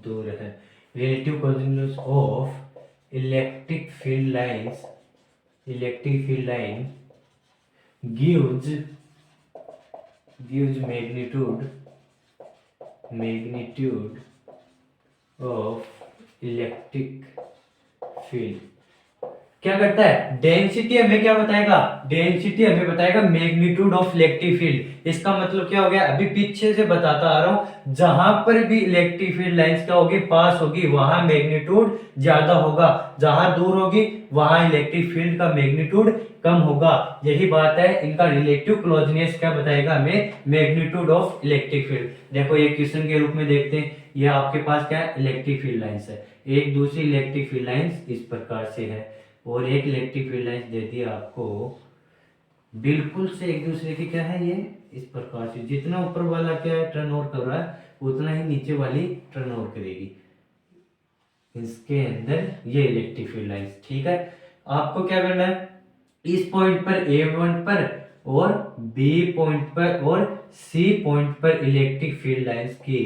दूर है। Relative closeness of electric field lines, electric field line gives magnitude of electric field क्या करता है डेंसिटी हमें क्या बताएगा, डेंसिटी हमें बताएगा मैग्नीट्यूड ऑफ इलेक्ट्रिक फील्ड। इसका मतलब क्या हो गया अभी पीछे से बताता आ रहा हूं, जहां पर भी इलेक्ट्रिक फील्ड लाइंस क्या होगी पास होगी वहां मैग्नीट्यूड ज्यादा होगा, जहां दूर होगी वहां इलेक्ट्रिक फील्ड का मैग्नीट्यूड कम होगा। यही बात है, इनका रिलेटिव क्लोजनेस क्या बताएगा हमें मैग्नीट्यूड ऑफ इलेक्ट्रिक फील्ड। देखो ये क्वेश्चन के रूप में देखते हैं, ये आपके पास क्या है इलेक्ट्रिक फील्ड लाइंस है, एक दूसरी इलेक्ट्रिक फील्ड लाइंस इस प्रकार से है, और एक इलेक्ट्रिक फील्ड लाइंस दे दी आपको बिल्कुल से एक दूसरे की क्या है ये इस प्रकार से, जितना ऊपर वाला क्या है टर्न ओवर कर रहा है उतना ही नीचे वाली टर्न ओवर करेगी इसके अंदर ये इलेक्ट्रिक फील्ड लाइंस। ठीक है, आपको क्या करना है इस पॉइंट पर ए पॉइंट पर और बी पॉइंट पर और सी पॉइंट पर इलेक्ट्रिक फील्ड लाइंस की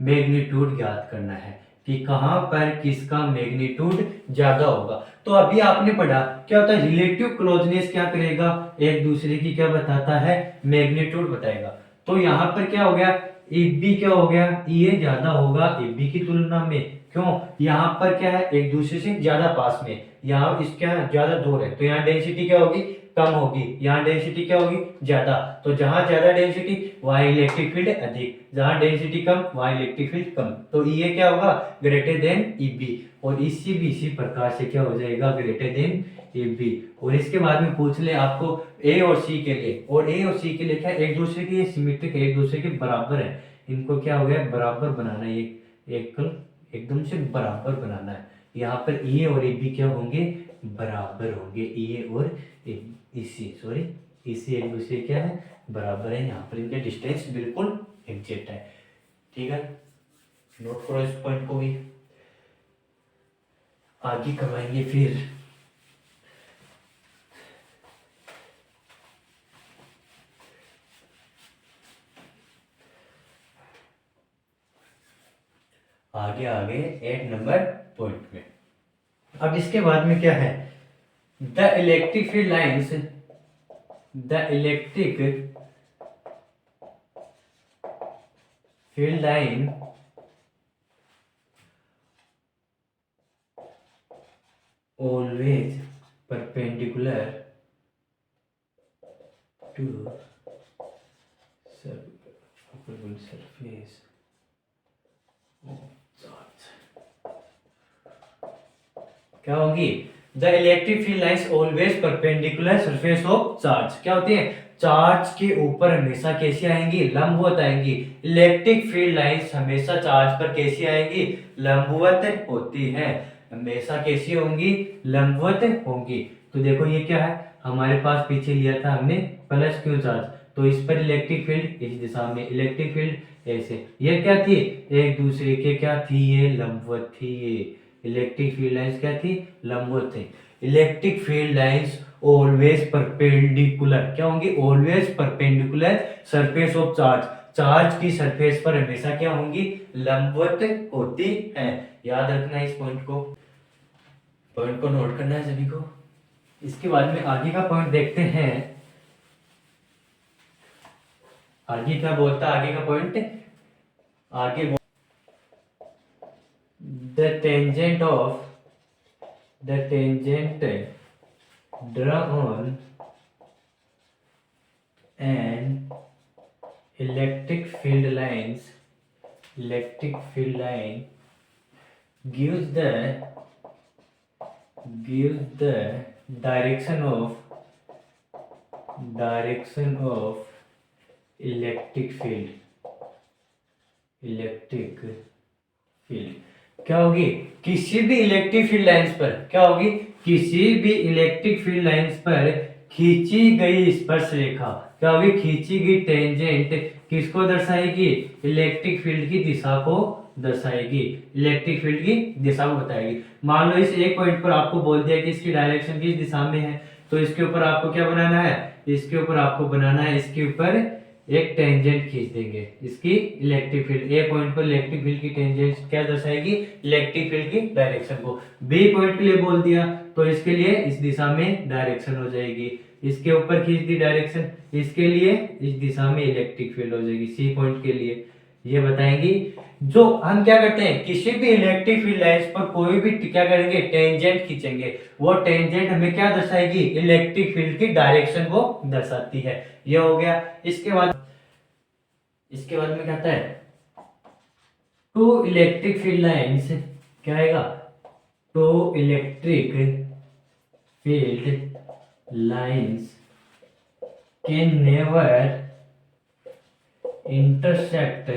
मैग्नीट्यूड ज्ञात करना है कि कहां पर किसका मैग्नीट्यूड ज्यादा होगा। तो अभी आपने पढ़ा क्या होता है रिलेटिव क्लोजनेस क्या करेगा एक दूसरे की क्या बताता है मैग्नीट्यूड बताएगा। तो यहाँ पर क्या हो गया ए बी क्या हो गया ये ज्यादा होगा ए बी की तुलना में, क्यों यहाँ पर क्या है एक दूसरे से ज्यादा पास में, यहाँ इसका ज्यादा दूर है तो यहाँ डेंसिटी क्या होगी कम होगी, यहाँ डेंसिटी क्या होगी ज्यादा, तो जहां ज्यादा डेंसिटी वहां इलेक्ट्रिक फील्ड अधिक, जहां डेंसिटी कम वहां इलेक्ट्रिक फील्ड कम, तो ये क्या होगा ग्रेटर देन Eb, और इसी भी इसी प्रकार से क्या हो जाएगा ग्रेटर देन Eb। और इसके बाद में पूछ ले आपको ए और सी के लिए, और ए और सी के लिए क्या एक दूसरे के सिमेट्रिक एक दूसरे के बराबर है, इनको क्या हो गया बराबर बनाना है, एकदम से बराबर बनाना है। यहाँ पर ए और Eb क्या होंगे बराबर होंगे, ए और इसी सॉरी इसी एक दूसरे क्या है बराबर है, यहाँ पर इनके डिस्टेंस बिल्कुल एग्जैक्ट है। ठीक है, नोट करो इस पॉइंट को भी, आगे करवाएंगे फिर। आगे आगे 8 नंबर पॉइंट में। अब इसके बाद में क्या है the electric field lines, the electric field line always perpendicular to surface of charge। क्या होगी the electric field lines always perpendicular surface of charge, क्या होती है चार्ज के ऊपर हमेशा कैसी आएंगी, लंबवत आएंगी। इलेक्ट्रिक फील्ड लाइंस हमेशा चार्ज पर कैसी आएंगी, लंबवत होती है, हमेशा कैसी होंगी, लंबवत होंगी। तो देखो ये क्या है, हमारे पास पीछे लिया था हमने प्लस क्यू चार्ज, तो इस पर इलेक्ट्रिक फील्ड इस दिशा में, इलेक्ट्रिक फील्ड ऐसे, ये क्या थी, एक दूसरे के क्या थी, ये लंबवत थी। ये इलेक्ट्रिक फील्ड लाइंस क्या थी, लंबवत थी। Electric field lines always perpendicular, क्या होंगी, always perpendicular surface of charge, charge की सरफेस पर हमेशा क्या होंगी, लंबवत होती है। याद रखना इस पॉइंट को नोट करना है सभी को। इसके बाद में आगे का पॉइंट देखते हैं, आगे क्या बोलता है, आगे का पॉइंट, आगे the tangent drawn an electric field line gives the direction of electric field क्या होगी, किसी भी इलेक्ट्रिक फील्ड लाइंस पर क्या होगी, किसी भी इलेक्ट्रिक फील्ड लाइंस पर खींची गई स्पर्श रेखा क्या होगी, खींची गई टेंजेंट किसको दर्शाएगी, इलेक्ट्रिक फील्ड की दिशा को दर्शाएगी, इलेक्ट्रिक फील्ड की दिशा को बताएगी। मान लो इस एक पॉइंट पर आपको बोल दिया कि इसकी डायरेक्शन किस दिशा में है, तो इसके ऊपर आपको क्या बनाना है, इसके ऊपर आपको बनाना है, इसके ऊपर एक टेंजेंट खींच देंगे, इसकी इलेक्ट्रिक फील्ड, ए पॉइंट पर इलेक्ट्रिक फील्ड की टेंजेंट क्या दर्शाएगी, इलेक्ट्रिक फील्ड की डायरेक्शन को। बी पॉइंट के लिए बोल दिया तो इसके लिए इस दिशा में डायरेक्शन हो जाएगी, इसके ऊपर खींच दी डायरेक्शन, इसके लिए इस दिशा में इलेक्ट्रिक फील्ड हो जाएगी। सी पॉइंट के लिए ये बताएंगी। जो हम क्या करते हैं, किसी भी इलेक्ट्रिक फील्ड लाइंस पर कोई भी क्या करेंगे, टेंजेंट खींचेंगे, वो टेंजेंट हमें क्या दर्शाएगी, इलेक्ट्रिक फील्ड की डायरेक्शन को दर्शाती है। ये हो गया। इसके बाद में कहता है टू इलेक्ट्रिक फील्ड लाइंस, क्या आएगा, two electric field lines can never intersect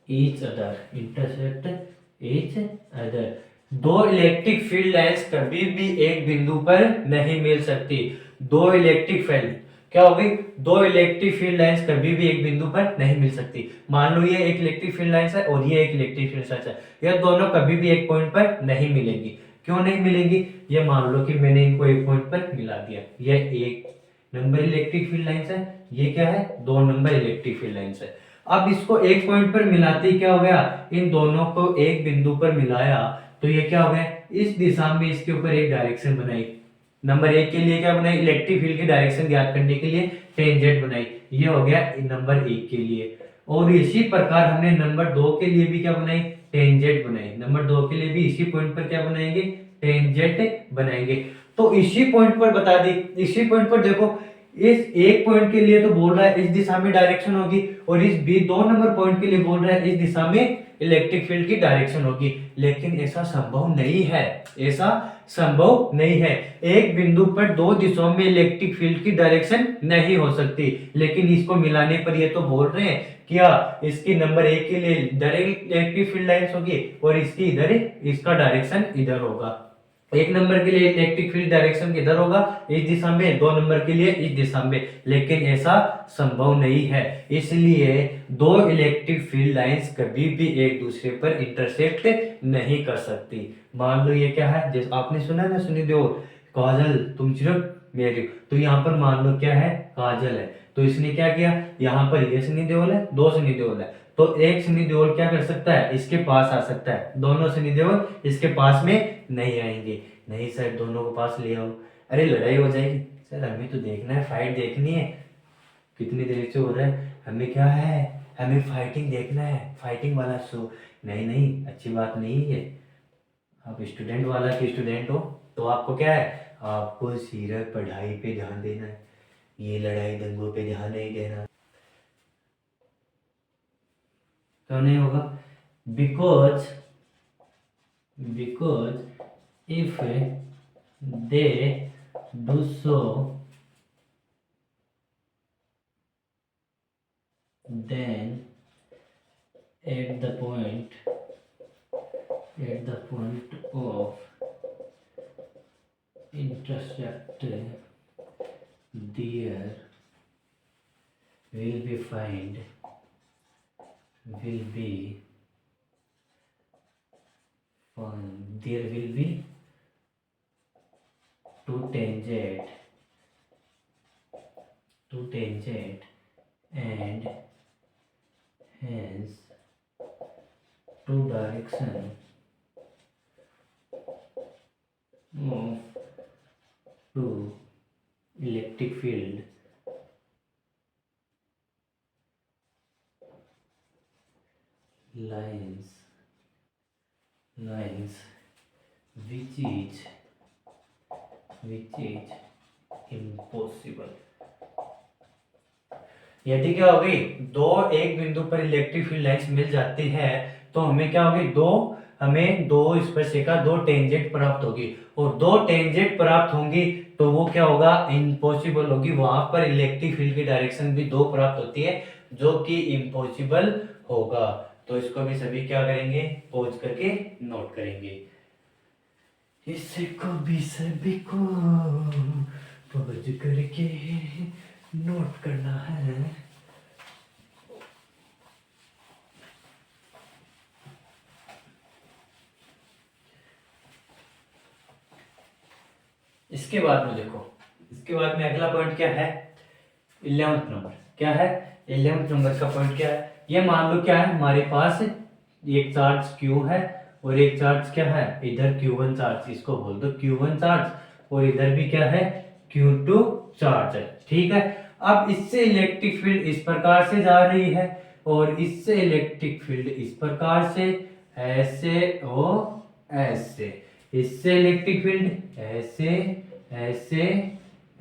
each other, दो इलेक्ट्रिक फील्ड लाइंस कभी भी एक बिंदु पर नहीं मिल सकती। दो इलेक्ट्रिक फील्ड क्या होगी, दो इलेक्ट्रिक फील्ड लाइंस कभी भी एक बिंदु पर नहीं मिल सकती। मान लो ये एक इलेक्ट्रिक फील्ड लाइंस है और ये एक इलेक्ट्रिक फील्ड लाइंस है, ये दोनों कभी भी एक पॉइंट पर नहीं मिलेंगी। क्यों नहीं मिलेंगी, ये मान लो कि मैंने इनको एक पॉइंट पर मिला दिया, ये एक नंबर इलेक्ट्रिक फील्ड लाइंस है, ये क्या है, 2 नंबर इलेक्ट्रिक फील्ड लाइंस है। अब इसको एक पॉइंट पर मिलाते ही क्या हो गया, इन दोनों को एक बिंदु पर मिलाया तो ये क्या हो गया, इस दिशा में इसके ऊपर एक डायरेक्शन बनाई। नंबर 1 के लिए क्या बनाई, इलेक्ट्रिक फील्ड की डायरेक्शन ज्ञात करने के लिए टेंजेंट बनाई, ये हो गया नंबर 1 के लिए। और इसी प्रकार हमने नंबर 2 के लिए भी क्या बनाई, टेंजेंट बनाई। नंबर 2 के लिए भी इसी पॉइंट पर क्या बनाएंगे, टेंजेंट बनाएंगे। तो इसी पॉइंट पर बता दी, इसी पॉइंट पर देखो, इस एक पॉइंट के लिए तो बोल रहा है इस दिशा में डायरेक्शन होगी, और इस बी 2 नंबर पॉइंट के लिए बोल रहा है इस दिशा में इलेक्ट्रिक फील्ड की डायरेक्शन होगी। लेकिन ऐसा संभव नहीं है, ऐसा संभव नहीं है। एक बिंदु पर 2 दिशाओं में इलेक्ट्रिक फील्ड की डायरेक्शन नहीं हो सकती। लेकिन इसको मिलाने पर ये तो बोल रहे हैं क्या, इसकी नंबर 1 के लिए इधर इलेक्ट्रिक फील्ड लाइंस होगी और इसकी इधर, इसका डायरेक्शन इधर होगा। एक नंबर के लिए इलेक्ट्रिक फील्ड डायरेक्शन किधर होगा, इस दिशा में, 2 नंबर के लिए इस दिशा में। लेकिन ऐसा संभव नहीं है, इसलिए दो इलेक्ट्रिक फील्ड लाइंस कभी भी एक दूसरे पर इंटरसेक्ट नहीं कर सकती। मान लो ये क्या है, जैसे आपने सुना ना, सुनी देओल, काजल तुम सिर्फ मेरी, तो यहाँ पर मान लो क्या है, काजल है, तो इसने क्या किया, यहाँ पर ये सनी देओल है, 2 सनी देओल है, तो एक सनी देओल क्या कर सकता है, इसके पास आ सकता है, दोनों सनी देओल इसके पास में नहीं आएंगे। नहीं सर, दोनों को पास ले आओ, अरे लड़ाई हो जाएगी। सर हमें तो देखना है, फाइट देखनी है, कितनी देर से हो रहा है, हमें क्या है, हमें फाइटिंग देखना है, फाइटिंग वाला शो। नहीं नहीं, अच्छी बात नहीं है, आप स्टूडेंट वाला के स्टूडेंट हो, तो आपको क्या है, आपको सिर्फ पढ़ाई पे ध्यान देना है, ये लड़ाई दंगों पे ध्यान नहीं देना। क्यों नहीं होगा, because if they do so, then at the point of intersect there will be find will be there will be two tangent and hence two direction of two electric field lines which is impossible। यदि क्या हो गई, दो एक बिंदु पर इलेक्ट्रिक फील्ड लाइंस मिल जाती है तो हमें क्या होगी, हमें दो स्पर्शिका दो टेंजेंट प्राप्त होगी, और दो टेंजेंट प्राप्त होंगी तो वो क्या होगा, इम्पॉसिबल होगी। वहां पर इलेक्ट्रिक फील्ड की डायरेक्शन भी दो प्राप्त होती है जो कि इम्पॉसिबल होगा। तो इसको भी सभी क्या करेंगे, पॉज करके नोट करेंगे। इसको भी सभी को पॉज करके नोट करना है। इसके बाद में देखो, इसके बाद में अगला पॉइंट क्या है, 11th नंबर क्या है, 11th नंबर का पॉइंट क्या है, ये मान लो क्या है, हमारे पास एक चार्ज Q है और एक चार्ज क्या है, इधर Q1 चार्ज, इसको बोल दो Q1 चार्ज, और इधर भी क्या है, Q2 चार्ज है, ठीक है। अब इससे इलेक्ट्रिक फील्ड इस प्रकार से जा रही है और इससे इलेक्ट्रिक फील्ड इस प्रकार से, ऐसे और ऐसे, इससे इलेक्ट्रिक फील्ड ऐसे ऐसे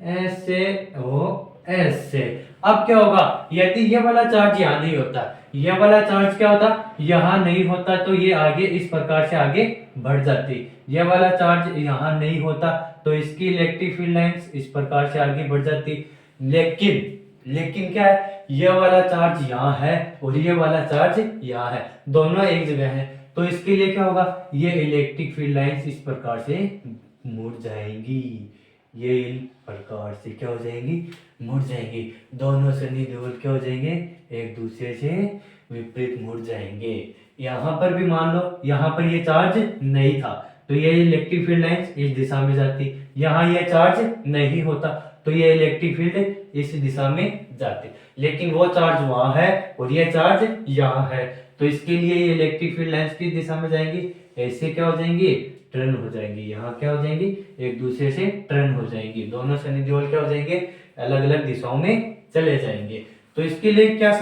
ऐसे और ऐसे। अब क्या होगा, यदि ये वाला चार्ज यहाँ नहीं होता, ये वाला चार्ज क्या होता, यहाँ नहीं होता, तो ये आगे इस प्रकार से आगे बढ़ जाती। ये वाला चार्ज यहाँ नहीं होता तो इसकी इलेक्ट्रिक फील्ड लाइंस इस प्रकार से आगे बढ़ जाती। लेकिन क्या है, ये वाला चार्ज यहाँ है और ये वाला चार्ज यहाँ है, दोनों एक जगह है, तो इसके लिए क्या होगा, ये इलेक्ट्रिक फील्ड लाइंस इस प्रकार से मुड़ जाएंगी, ये इन प्रकार से क्या हो जाएंगी, मुड़ जाएंगी। दोनों सनी ध्रुव क्या हो जाएंगे, एक दूसरे से विपरीत मुड़ जाएंगे। यहाँ पर भी मान लो यहाँ पर ये चार्ज नहीं था तो ये इलेक्ट्रिक फील्ड लाइंस इस दिशा में जाती, यहाँ ये चार्ज नहीं होता तो ये इलेक्ट्रिक फील्ड इस दिशा में जाती, लेकिन वो चार्ज वहां है और ये चार्ज यहाँ है, तो इसके लिए ये इलेक्ट्रिक फील्ड लाइंस किस दिशा में जाएंगी, ऐसे क्या हो जाएंगी, टर्न हो जाएंगी। यहाँ क्या हो जाएंगी, एक दूसरे से टर्न हो जाएंगी, दोनों शनि ध्रुव क्या हो जाएंगे, अलग अलग दिशाओं में चले जाएंगे। तो इसके लिए क्या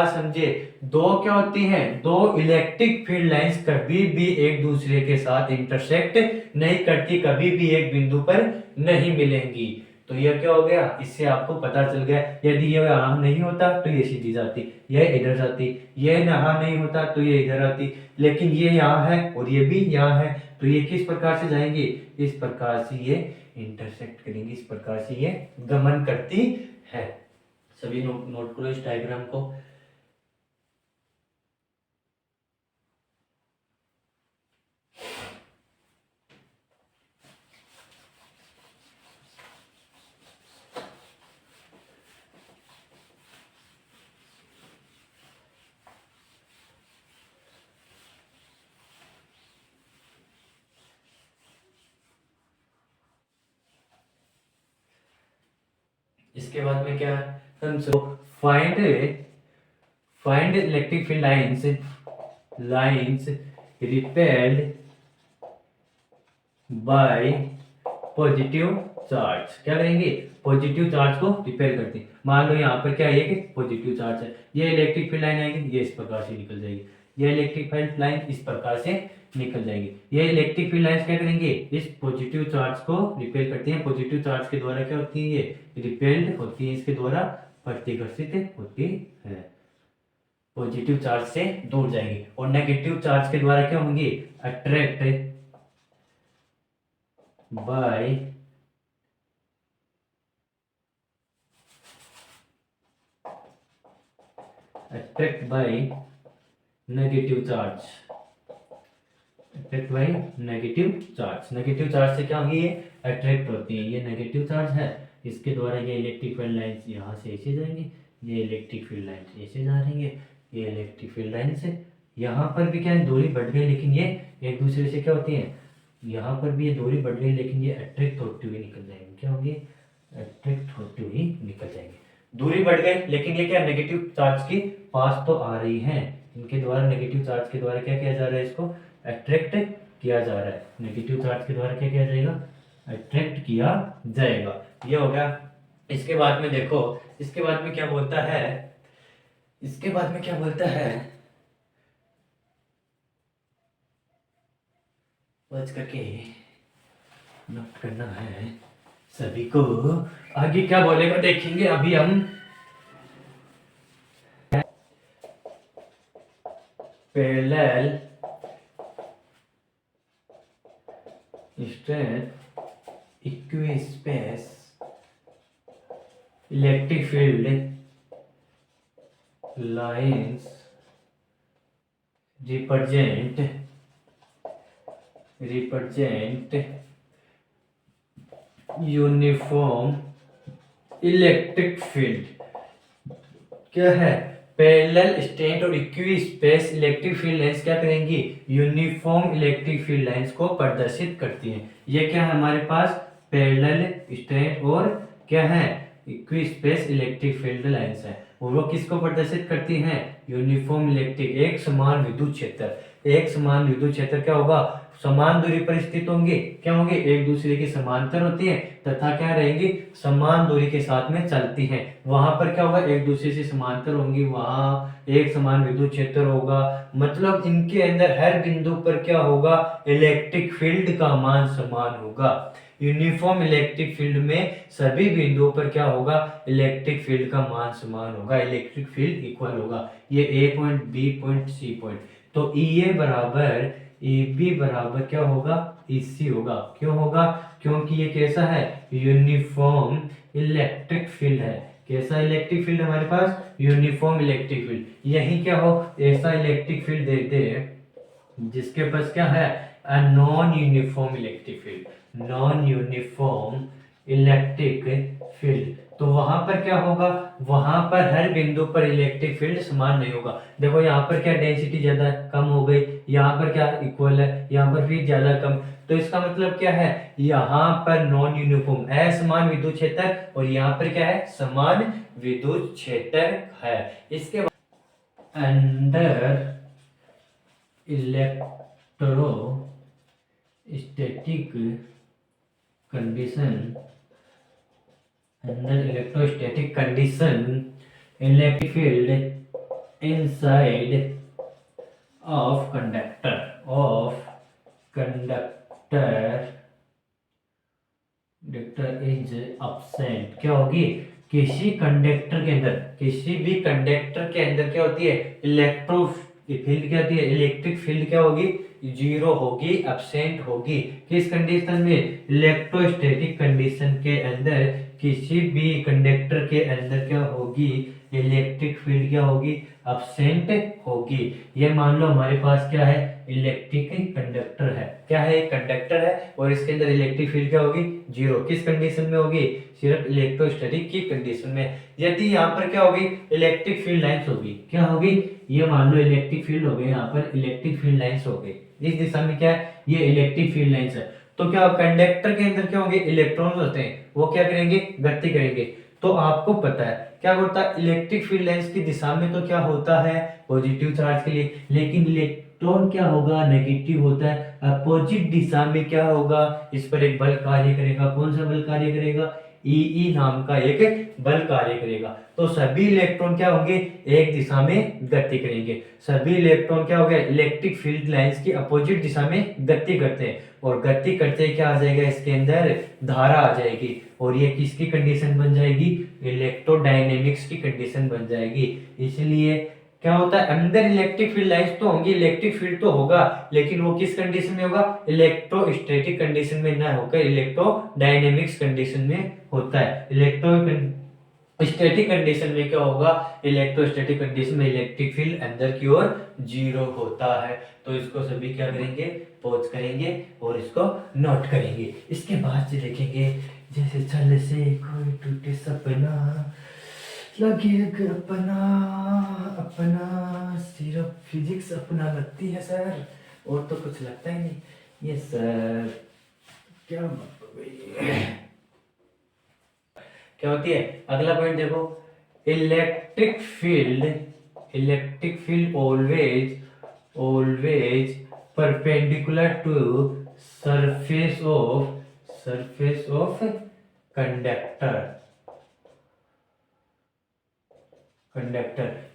समझे, दो क्या होती हैं, दो इलेक्ट्रिक फील्ड लाइंस कभी भी एक दूसरे के साथ इंटरसेक्ट नहीं करती, कभी भी एक बिंदु पर नहीं मिलेंगी। तो यह क्या हो गया, इससे आपको पता चल गया, यदि ये यहाँ नहीं होता तो ये सीधी जाती, यह इधर जाती, ये यहाँ नहीं होता तो ये इधर आती, लेकिन ये यहाँ है और ये भी यहाँ है, तो ये किस प्रकार से जाएंगे, इस प्रकार से ये इंटरसेक्ट करेंगे, इस प्रकार से ये गमन करती है। सभी नोट करो इस डायग्राम को। इसके बाद में क्या हम find electric field lines repelled by positive charge. क्या करेंगे, पॉजिटिव चार्ज को रिपेल करते हैं। मान लो यहाँ पर क्या है, एक पॉजिटिव चार्ज है, ये इलेक्ट्रिक फील्ड लाइन आएगी, ये इस प्रकार से निकल जाएगी, ये इलेक्ट्रिक फील्ड लाइन इस प्रकार से निकल जाएगी। ये इलेक्ट्रिक फील्ड लाइंस क्या करेंगे, इस पॉजिटिव चार्ज को रिपेल करती हैं। पॉजिटिव चार्ज के द्वारा क्या होती है, ये रिपेल्ड होती है, इसके द्वारा प्रतिकर्षित होती है, पॉजिटिव चार्ज से दूर जाएंगे। और नेगेटिव चार्ज के द्वारा क्या होंगे, attract by attract by negative charge, attract by negative charge. Negative charge से क्या होगी, ये अट्रैक्ट होती है। ये नेगेटिव चार्ज है, इसके द्वारा ये इलेक्ट्रिक फील्ड लाइन्स यहाँ से ऐसे जाएंगी, ये इलेक्ट्रिक फील्ड लाइन्स ऐसे जा रही है, ये इलेक्ट्रिक फील्ड लाइन से यहाँ पर भी क्या है, दूरी बढ़ गई, लेकिन ये एक दूसरे से क्या होती है, यहाँ पर भी ये दूरी बढ़ गई, लेकिन ये अट्रैक्ट होती हुई निकल जाएंगे। क्या होंगे, अट्रैक्ट होती हुई निकल जाएंगे। दूरी बढ़ गई, लेकिन ये क्या नेगेटिव चार्ज की पास तो आ रही है, इनके द्वारा नेगेटिव चार्ज के द्वारा क्या किया जा रहा है, इसको अट्रैक्ट किया जा रहा है। नेगेटिव चार्ज के द्वारा क्या किया जाएगा, अट्रैक्ट किया जाएगा। ये हो गया। इसके बाद में देखो, इसके बाद में क्या बोलता है, इसके बाद में क्या बोलता है, बच करके नोट करना है सभी को। आगे क्या बोलेगा देखेंगे। अभी हम parallel straight equispaced electric field lines represent uniform electric field. क्या है, पैरेलल स्ट्रेट और इक्विस्पेस इलेक्ट्रिक फील्ड लाइंस क्या करेंगी, यूनिफॉर्म इलेक्ट्रिक फील्ड लाइंस को प्रदर्शित करती हैं। ये क्या है हमारे पास, पैरेलल स्ट्रेट और क्या है, इक्विस्पेस इलेक्ट्रिक फील्ड लाइंस है। और वो किसको प्रदर्शित करती हैं, यूनिफॉर्म इलेक्ट्रिक, एक समान विद्युत क्षेत्र। एक समान विद्युत क्षेत्र क्या होगा, समान दूरी पर स्थित होंगे, क्या होंगे, एक दूसरे के समांतर होती है तथा क्या रहेंगी, समान दूरी के साथ में चलती हैं। वहां पर क्या होगा, एक दूसरे से समांतर होंगी, वहां एक समान विद्युत क्षेत्र होगा, मतलब इनके अंदर हर बिंदु पर क्या होगा, इलेक्ट्रिक फील्ड का मान समान होगा। यूनिफॉर्म इलेक्ट्रिक फील्ड में सभी बिंदुओं पर क्या होगा, इलेक्ट्रिक फील्ड का मान समान होगा, इलेक्ट्रिक फील्ड इक्वल होगा। ये A point, B point, C point, तो ई बराबर ए बी बराबर क्या होगा, इसी होगा। क्यों होगा, क्योंकि ये कैसा है, यूनिफॉर्म इलेक्ट्रिक फील्ड है। कैसा इलेक्ट्रिक फील्ड हमारे पास, यूनिफॉर्म इलेक्ट्रिक फील्ड। यही क्या हो, ऐसा इलेक्ट्रिक फील्ड देते हैं जिसके पास क्या है, non uniform electric field, non uniform electric field. तो वहां पर क्या होगा, वहां पर हर बिंदु पर इलेक्ट्रिक फील्ड समान नहीं होगा। देखो यहाँ पर क्या डेंसिटी ज्यादा कम हो गई, यहाँ पर क्या इक्वल है, यहाँ पर भी ज्यादा कम। तो इसका मतलब क्या है, यहाँ पर नॉन यूनिफॉर्म असमान विद्युत क्षेत्र और यहाँ पर क्या है, समान विद्युत क्षेत्र है। इसके बाद under electrostatic condition, under electrostatic condition electric field inside of conductor is absent. क्या होगी, किसी कंडक्टर के अंदर, किसी भी कंडक्टर के अंदर क्या होती है, फील्ड क्या होती है, इलेक्ट्रिक फील्ड क्या होगी, जीरो होगी, एब्सेंट होगी। किस कंडीशन में, इलेक्ट्रोस्टैटिक कंडीशन के अंदर किसी भी कंडक्टर के अंदर क्या होगी, इलेक्ट्रिक फील्ड क्या होगी, एब्सेंट होगी। ये मान लो हमारे पास क्या है, इलेक्ट्रिक कंडक्टर है, क्या है, एक कंडक्टर है और इसके अंदर इलेक्ट्रिक फील्ड क्या होगी, जीरो। किस कंडीशन में होगी, सिर्फ इलेक्ट्रोस्टैटिक की कंडीशन में। यदि यहाँ पर क्या होगी, इलेक्ट्रिक फील्ड लाइंस होगी, क्या होगी, ये मान लो इलेक्ट्रिक फील्ड हो गए, यहाँ पर इलेक्ट्रिक फील्ड लाइंस हो गई, इस दिशा में क्या है, ये इलेक्ट्रिक फील्ड लाइंस है। तो क्या कंडक्टर के अंदर क्या होंगे, इलेक्ट्रॉन होते हैं, वो क्या करेंगे, गति करेंगे। तो आपको पता है क्या होता है, इलेक्ट्रिक फील्ड लाइंस की दिशा में तो क्या होता है, पॉजिटिव चार्ज के लिए, लेकिन इलेक्ट्रॉन क्या होगा, नेगेटिव होता है। अपोजिट दिशा में क्या होगा, इस पर एक बल कार्य करेगा। कौन सा बल कार्य करेगा, ई नाम का एक बल कार्य करेगा। तो सभी इलेक्ट्रॉन क्या होंगे, एक दिशा में गति करेंगे। सभी इलेक्ट्रॉन क्या हो गया, इलेक्ट्रिक फील्ड लाइंस की अपोजिट दिशा में गति करते हैं, और गति करते क्या आ जाएगा, इसके अंदर धारा आ जाएगी, और ये किसकी कंडीशन बन जाएगी, इलेक्ट्रोडायनेमिक्स की कंडीशन बन जाएगी। इसलिए क्या होता है, अंदर इलेक्ट्रिक फील्ड लाइंस तो होंगी, इलेक्ट्रिक फील्ड तो होगा, लेकिन वो किस कंडीशन में होगा, इलेक्ट्रोस्टैटिक कंडीशन में ना होकर इलेक्ट्रोडायनेमिक्स कंडीशन में होता है। इलेक्ट्रोस्टैटिक कंडीशन में क्या होगा, इलेक्ट्रोस्टैटिक कंडीशन में इलेक्ट्रिक फील्ड अंदर की ओर 0 होता है। तो इसको सभी क्या करेंगे, पॉज करेंगे और इसको नोट करेंगे। इसके बाद से देखेंगे, जैसे छल से कोई टूटे सपना, लगे अपना अपना, सिर्फ फिजिक्स अपना लगती है सर, और तो कुछ लगता ही नहीं। ये सर क्या क्या होती है, अगला पॉइंट देखो, electric field always perpendicular to surface of conductor.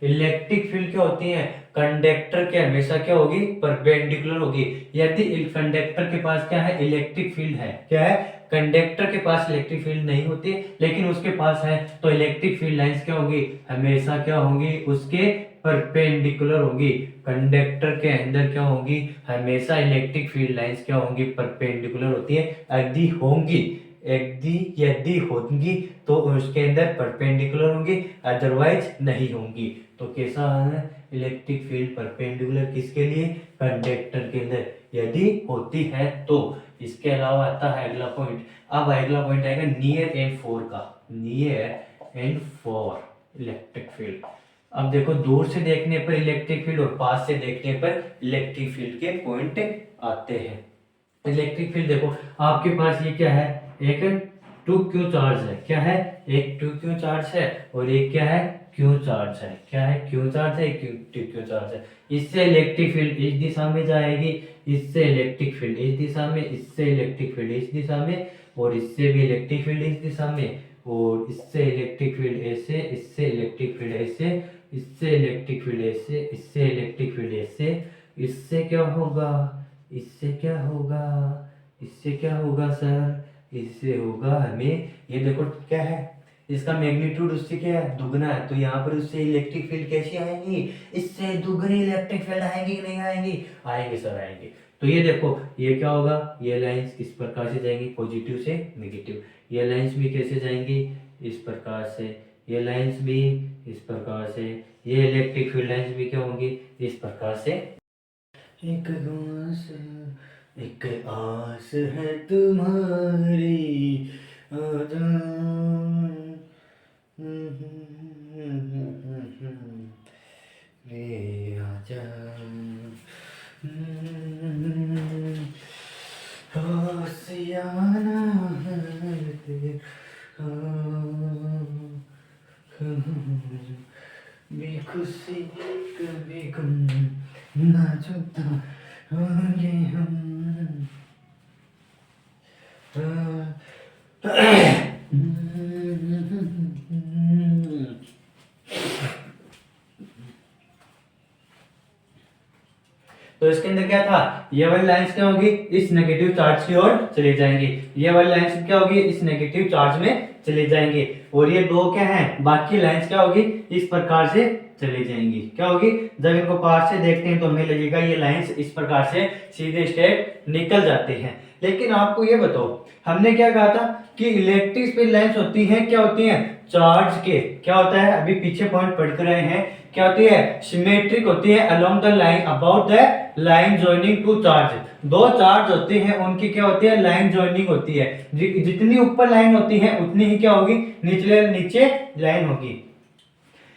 Electric field क्या होती है, कंडक्टर के हमेशा क्या होगी, परपेंडिकुलर होगी। यदि कंडक्टर के पास क्या है, इलेक्ट्रिक फील्ड है, क्या है, कंडक्टर के पास इलेक्ट्रिक फील्ड नहीं होती लेकिन उसके पास है, तो इलेक्ट्रिक फील्ड लाइंस क्या होगी, हमेशा क्या होंगी, उसके परपेंडिकुलर होगी। कंडक्टर के अंदर क्या होगी, हमेशा इलेक्ट्रिक फील्ड लाइंस क्या होंगी, परपेंडिकुलर होती है। यदि होंगी तो उसके अंदर परपेंडिकुलर होंगी, अदरवाइज नहीं होंगी। तो कैसा है, इलेक्ट्रिक फील्ड परपेंडिकुलर किसके लिए, कंडक्टर के अंदर यदि होती है तो। इसके अलावा आता है अगला पॉइंट। अब अगला पॉइंट आएगा नियर एंड फोर का, near and four electric field. अब देखो, दूर से देखने पर इलेक्ट्रिक फील्ड और पास से देखने पर इलेक्ट्रिक फील्ड के पॉइंट आते हैं। इलेक्ट्रिक फील्ड देखो, आपके पास ये क्या है, एक 2q चार्ज है, क्या है, एक 2q चार्ज है और एक क्या है, q चार्ज है, क्या है, q चार्ज है, 2q चार्ज है। इससे इलेक्ट्रिक फील्ड इस दिशा में जाएगी, इससे इलेक्ट्रिक फील्ड इस दिशा में, इससे इलेक्ट्रिक फील्ड इस दिशा में, और इससे भी इलेक्ट्रिक फील्ड इस दिशा में, और इससे इलेक्ट्रिक फील्ड ऐसे, इससे इलेक्ट्रिक फील्ड ऐसे, इससे इलेक्ट्रिक फील्ड ऐसे, इससे इलेक्ट्रिक फील्ड ऐसे। इससे क्या होगा, इससे क्या होगा, इससे क्या होगा सर, इससे होगा हमें, ये देखो क्या है, इसका मैग्नीट्यूड उससे क्या है, दुगना है, तो यहाँ पर उससे इलेक्ट्रिक फील्ड कैसी आएंगी, इससे दुगनी इलेक्ट्रिक फील्ड आएंगी कि नहीं आएंगी, आएंगे सर आएंगे। तो ये देखो, ये क्या होगा, ये लाइंस इस प्रकार से जाएंगी, पॉजिटिव से नेगेटिव। ये लाइंस भी कैसे जाएंगी, इस प्रकार से, ये लाइंस भी इस प्रकार से, ये इलेक्ट्रिक फील्ड लाइंस भी क्या होंगी, इस प्रकार से। एक आस है तुम्हारी आजा, रे आजा, आसियाना भी खुशी कभी गम ना जुदा होंगे हम। तो इसके अंदर क्या था, ये वाली लाइंस क्या होगी, इस नेगेटिव चार्ज की ओर चली जाएंगी, ये वाली लाइंस क्या होगी, इस नेगेटिव चार्ज में चले जाएंगे, और ये दो क्या है, बाकी लाइंस क्या होगी, इस प्रकार से चली जाएंगी। क्या होगी, जब इनको पास से देखते हैं तो हमें लगेगा ये लाइंस इस प्रकार से सीधे स्ट्रेट निकल जाते हैं। लेकिन आपको ये बताओ, हमने क्या कहा था कि इलेक्ट्रिक फील्ड लाइंस होती हैं, क्या होती हैं, चार्ज के, क्या होता है, अभी पीछे पॉइंट पढ़ कर रहे हैं, क्या होती है, सिमेट्रिक होती है, along the line, about the line joining two charge. दो चार्ज होते हैं, उनकी क्या होती है, लाइन जॉइनिंग होती है। जितनी ऊपर लाइन होती है उतनी ही क्या होगी, नीचे लाइन होगी।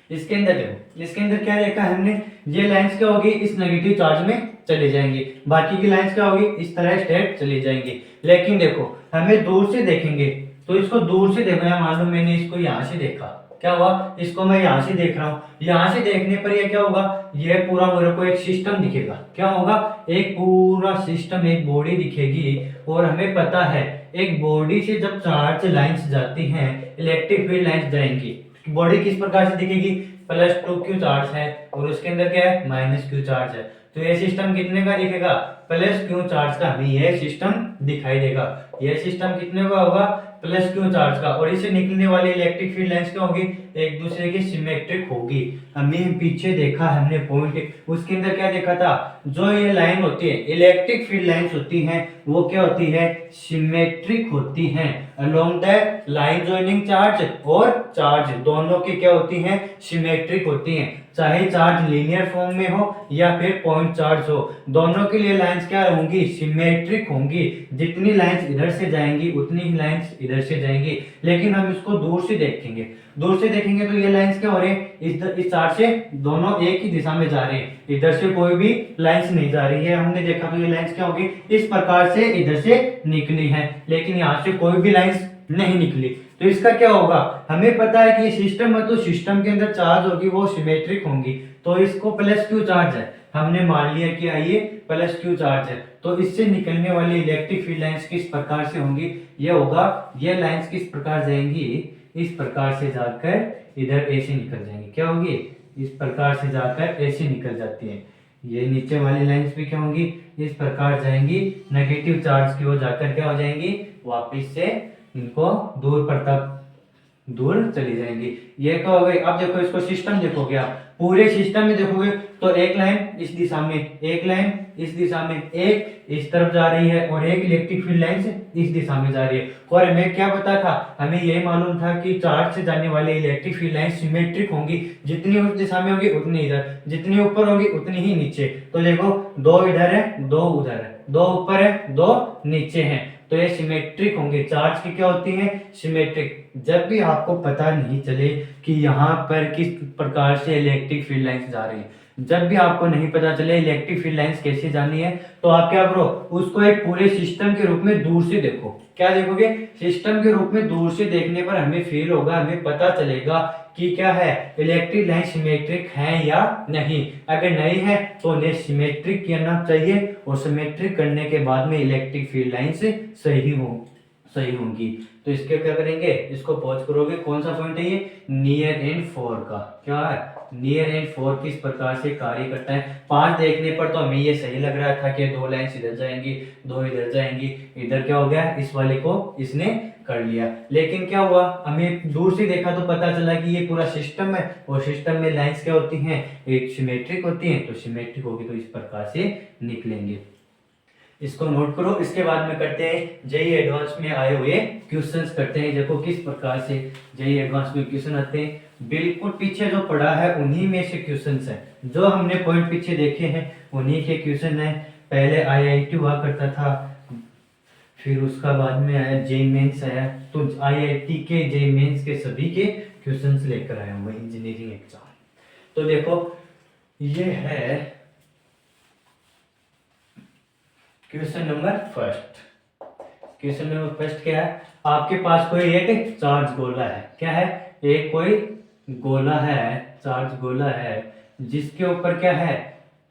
इसके अंदर देखो, इसके अंदर क्या देखा हमने, ये लाइंस क्या होगी, इस नेगेटिव चार्ज में चली जाएंगी, बाकी की लाइंस क्या होगी, इस तरह स्ट्रेट चली जाएंगी। लेकिन देखो, हमें दूर से देखेंगे तो इसको दूर से देखो, या मान लो मैंने इसको यहाँ से देखा, क्या हुआ, इसको मैं यहाँ से देख रहा हूँ, यहाँ से देखने पर ये क्या होगा, ये पूरा मेरे को एक सिस्टम दिखेगा। क्या होगा, एक पूरा सिस्टम, एक बॉडी दिखेगी। और हमें पता है, एक बॉडी से जब चार्ज लाइंस जाती हैं, इलेक्ट्रिक फील्ड लाइंस जाएंगी, बॉडी किस प्रकार से दिखेगी, +2q चार्ज है और उसके अंदर क्या है, -q चार्ज है। तो ये सिस्टम कितने का दिखेगा, +q चार्ज का हमें यह सिस्टम दिखाई देगा। यह सिस्टम कितने का होगा, +q चार्ज का। और इससे निकलने वाली इलेक्ट्रिक फील्ड लाइंस क्या होगी, एक दूसरे के सिमेट्रिक होगी। हमने पीछे देखा, हमने पॉइंट उसके अंदर क्या देखा था, जो ये लाइन होती है इलेक्ट्रिक फील्ड लाइंस होती हैं वो क्या होती है, सिमेट्रिक होती हैं। Along the line joining charge और चार्ज दोनों की क्या होती हैं, सिमेट्रिक होती हैं। चाहे चार्ज लीनियर फॉर्म में हो या फिर पॉइंट चार्ज हो, दोनों के लिए लाइंस क्या होंगी, सिमेट्रिक होंगी। जितनी लाइंस इधर से जाएंगी उतनी ही लाइंस इधर से जाएंगी। लेकिन हम इसको दूर से देखेंगे, दूर से देखेंगे तो ये लाइंस क्या हो रहे हैं, इस चार्ज से दोनों एक ही दिशा में जा रहे हैं, इधर से कोई भी लाइंस नहीं जा रही है। हमने देखा तो ये लाइंस क्या होगी, इस प्रकार से इधर से निकली है, लेकिन यहाँ से कोई भी लाइंस नहीं निकली। तो इसका क्या होगा, हमें पता है कि ये सिस्टम है तो सिस्टम के अंदर चार्ज होगी वो सिमेट्रिक होंगी, तो इसको प्लस क्यू चार्ज है, हमने मान लिया कि आइए प्लस क्यू चार्ज है। तो इससे निकलने वाली इलेक्ट्रिक फील्ड लाइंस किस प्रकार से होंगी, ये होगा, ये लाइंस किस प्रकार जाएंगी, इस प्रकार से जाकर इधर ऐसे निकल जाएंगी। क्या होगी, इस प्रकार से जाकर ऐसे निकल जाती है। ये नीचे वाली लाइंस भी क्या होंगी, इस प्रकार जाएंगी, नेगेटिव चार्ज की ओर जाकर क्या हो जाएंगी, वापिस से इनको दूर पर तक दूर चली जाएंगी। ये क्या हो गई। अब देखो इसको सिस्टम देखोगे आप, पूरे सिस्टम में देखोगे तो एक लाइन इस दिशा में, एक लाइन इस दिशा में, एक इस तरफ जा रही है और एक इलेक्ट्रिक फील्ड लाइन इस दिशा में जा रही है। और हमें क्या पता था, हमें यही मालूम था कि चार्ज से जाने वाली इलेक्ट्रिक फील्ड लाइन सिमेट्रिक होंगी, जितनी उस दिशा में होगी उतनी इधर, जितनी ऊपर होगी उतनी ही नीचे। तो देखो दो इधर है, दो उधर है, दो ऊपर है, दो नीचे है, तो ये सिमेट्रिक होंगे। चार्ज की क्या होती है, सिमेट्रिक। जब भी आपको पता नहीं चले कि यहाँ पर किस प्रकार से इलेक्ट्रिक फील्ड लाइंस जा रही है, जब भी आपको नहीं पता चले इलेक्ट्रिक फील्ड लाइंस कैसे जानी है, तो आप क्या करो, उसको एक पूरे सिस्टम के रूप में दूर से देखो। क्या देखोगे, सिस्टम के रूप में दूर से देखने पर हमें फील होगा, हमें पता चलेगा कि क्या है, इलेक्ट्रिक लाइन सिमेट्रिक है या नहीं। अगर नहीं है तो उन्हें सिमेट्रिक करना चाहिए, और सिमेट्रिक करने के बाद में इलेक्ट्रिक फील्ड लाइन से सही होंगी। तो इसके क्या करेंगे, इसको पॉज करोगे, कौन सा पॉइंट है ये, नियर एंड फोर का। क्या है, नियर एंड फोर किस प्रकार से कार्य करता है। 5 देखने पर तो हमें ये सही लग रहा था कि दो लाइंस इधर जाएंगी, दो इधर जाएंगी, इधर क्या हो गया, इस वाले को इसने कर लिया। लेकिन क्या हुआ, हमें दूर से देखा तो पता चला कि ये पूरा सिस्टम है, और सिस्टम में लाइंस क्या होती हैं, एक सिमेट्रिक होती हैं, तो सिमेट्रिक होगी तो इस प्रकार से निकलेंगे। इसको नोट करो। इसके बाद में करते हैं जेईई एडवांस में आए हुए क्वेश्चंस करते हैं। देखो किस प्रकार से जेईई एडवांस में क्वेश्चन आते हैं, बिल्कुल पीछे जो पढ़ा है उन्हीं में से क्वेश्चंस हैं, जो हमने पॉइंट पीछे देखे हैं उन्हीं के क्वेश्चन हैं। पहले आईआईटी हुआ करता था, फिर उसका बाद में आया जेईई मेंस आया, तो आईआईटी के जेईई मेंस के सभी के क्वेश्चंस लेकर आया हूँ इंजीनियरिंग एग्जाम। तो देखो ये है question number first. Question number first क्या है, आपके पास कोई एक चार्ज गोला है। क्या है, एक कोई गोला है, चार्ज गोला है, जिसके ऊपर क्या है,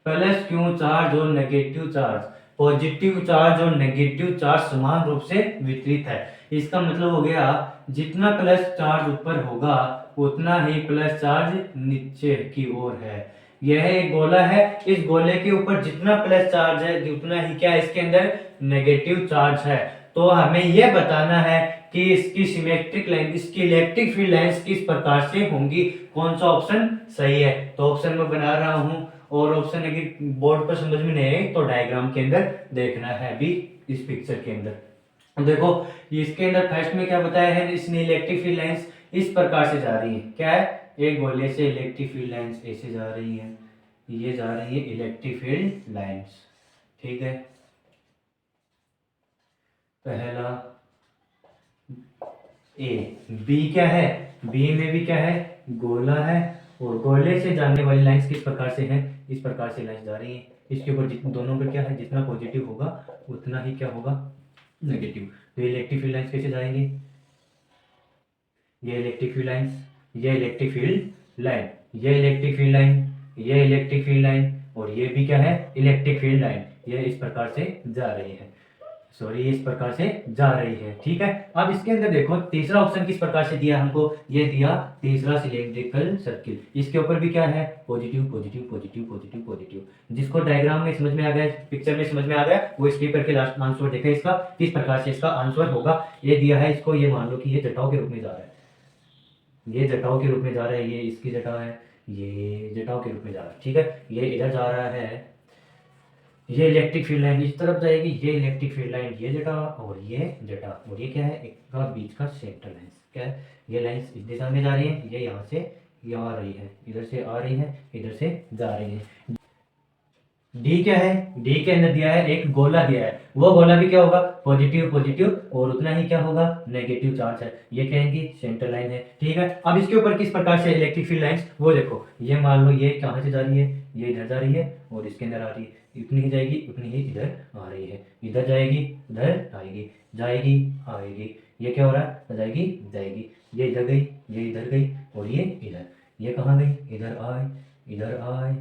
प्लस क्यू चार्ज और नेगेटिव चार्ज, पॉजिटिव चार्ज और नेगेटिव चार्ज समान रूप से वितरित है। इसका मतलब हो गया, जितना प्लस चार्ज ऊपर होगा उतना ही प्लस चार्ज नीचे की ओर है। यह एक गोला है, इस गोले के ऊपर जितना प्लस चार्ज है उतना ही क्या इसके अंदर नेगेटिव चार्ज है। तो हमें यह बताना है कि इसकी सिमेट्रिक लाइन, इसकी इलेक्ट्रिक फील्ड लाइंस किस प्रकार से होंगी, कौन सा ऑप्शन सही है। तो ऑप्शन में बना रहा हूं, और ऑप्शन अगर बोर्ड पर समझ में नहीं आए तो डायग्राम के अंदर देखना है भी, इस पिक्चर के अंदर। देखो इसके अंदर फर्स्ट में क्या बताया है, इसने इलेक्ट्रिक फील्ड लाइंस इस प्रकार से जा रही है। क्या है, एक गोले से इलेक्ट्रिक फील्ड लाइंस ऐसे जा रही है, ये जा रही है इलेक्ट्रिक फील्ड लाइंस। ठीक है, पहला ए। बी क्या है, बी में भी क्या है, गोला है, और गोले से जाने वाली लाइंस किस प्रकार से है, इस प्रकार से लाइंस जा रही है। इसके ऊपर दोनों पर क्या है, जितना पॉजिटिव होगा उतना ही क्या होगा, नेगेटिव। तो इलेक्ट्रिक फील्ड लाइंस कैसे जाएंगे, ये इलेक्ट्रिक फील्ड लाइंस, ये इलेक्ट्रिक फील्ड लाइन, ये इलेक्ट्रिक फील्ड लाइन, ये इलेक्ट्रिक फील्ड लाइन, और ये भी क्या है, इलेक्ट्रिक फील्ड लाइन। ये इस प्रकार से जा रही है, सॉरी इस प्रकार से जा रही है। ठीक है, अब इसके अंदर देखो तीसरा ऑप्शन किस प्रकार से दिया हमको, ये दिया तीसरा सिलेंड्रिकल सर्किल। इसके ऊपर भी क्या है, positive positive positive positive positive. जिसको डायग्राम में समझ में आ गया, पिक्चर में समझ में आ गया, वो इस पेपर के लास्ट आंसर देखे इसका किस प्रकार से इसका आंसर होगा। ये दिया है इसको, ये मान लो कि ये जटाओं के रूप में जा रहा है, ये जटाओं के रूप में जा रहा है, ये इसकी जटा है, ये जटाओं के रूप में जा रहा है, ठीक है। ये इधर जा रहा है, ये इलेक्ट्रिक फील्ड लाइन इस तरफ जाएगी, ये इलेक्ट्रिक फील्ड लाइन ये जटा और ये जटा, और ये क्या है, एक का बीच का सेंटर लाइन क्या है, ये लाइन इस दिशा में जा रही है, ये यहाँ से यहाँ आ रही है, इधर से आ रही है, इधर से जा रही है। डी क्या है, डी के अंदर दिया है एक गोला दिया है, वो गोला भी क्या होगा, पॉजिटिव पॉजिटिव, और उतना ही क्या होगा, नेगेटिव चार्ज है। ये क्या है, इनकी सेंटर लाइन है, ठीक है। अब इसके ऊपर किस प्रकार से इलेक्ट्रिक फील्ड लाइंस, वो देखो, ये मान लो ये कहाँ से जा रही है, ये इधर जा रही है और इसके अंदर आ रही है, इतनी ही जाएगी उतनी ही इधर आ रही है, इधर जाएगी उधर आएगी, जाएगी आएगी, ये क्या हो रहा है, जाएगी जाएगी, ये इधर गई, ये इधर गई, और ये इधर, ये कहाँ गई, इधर आए, इधर आए,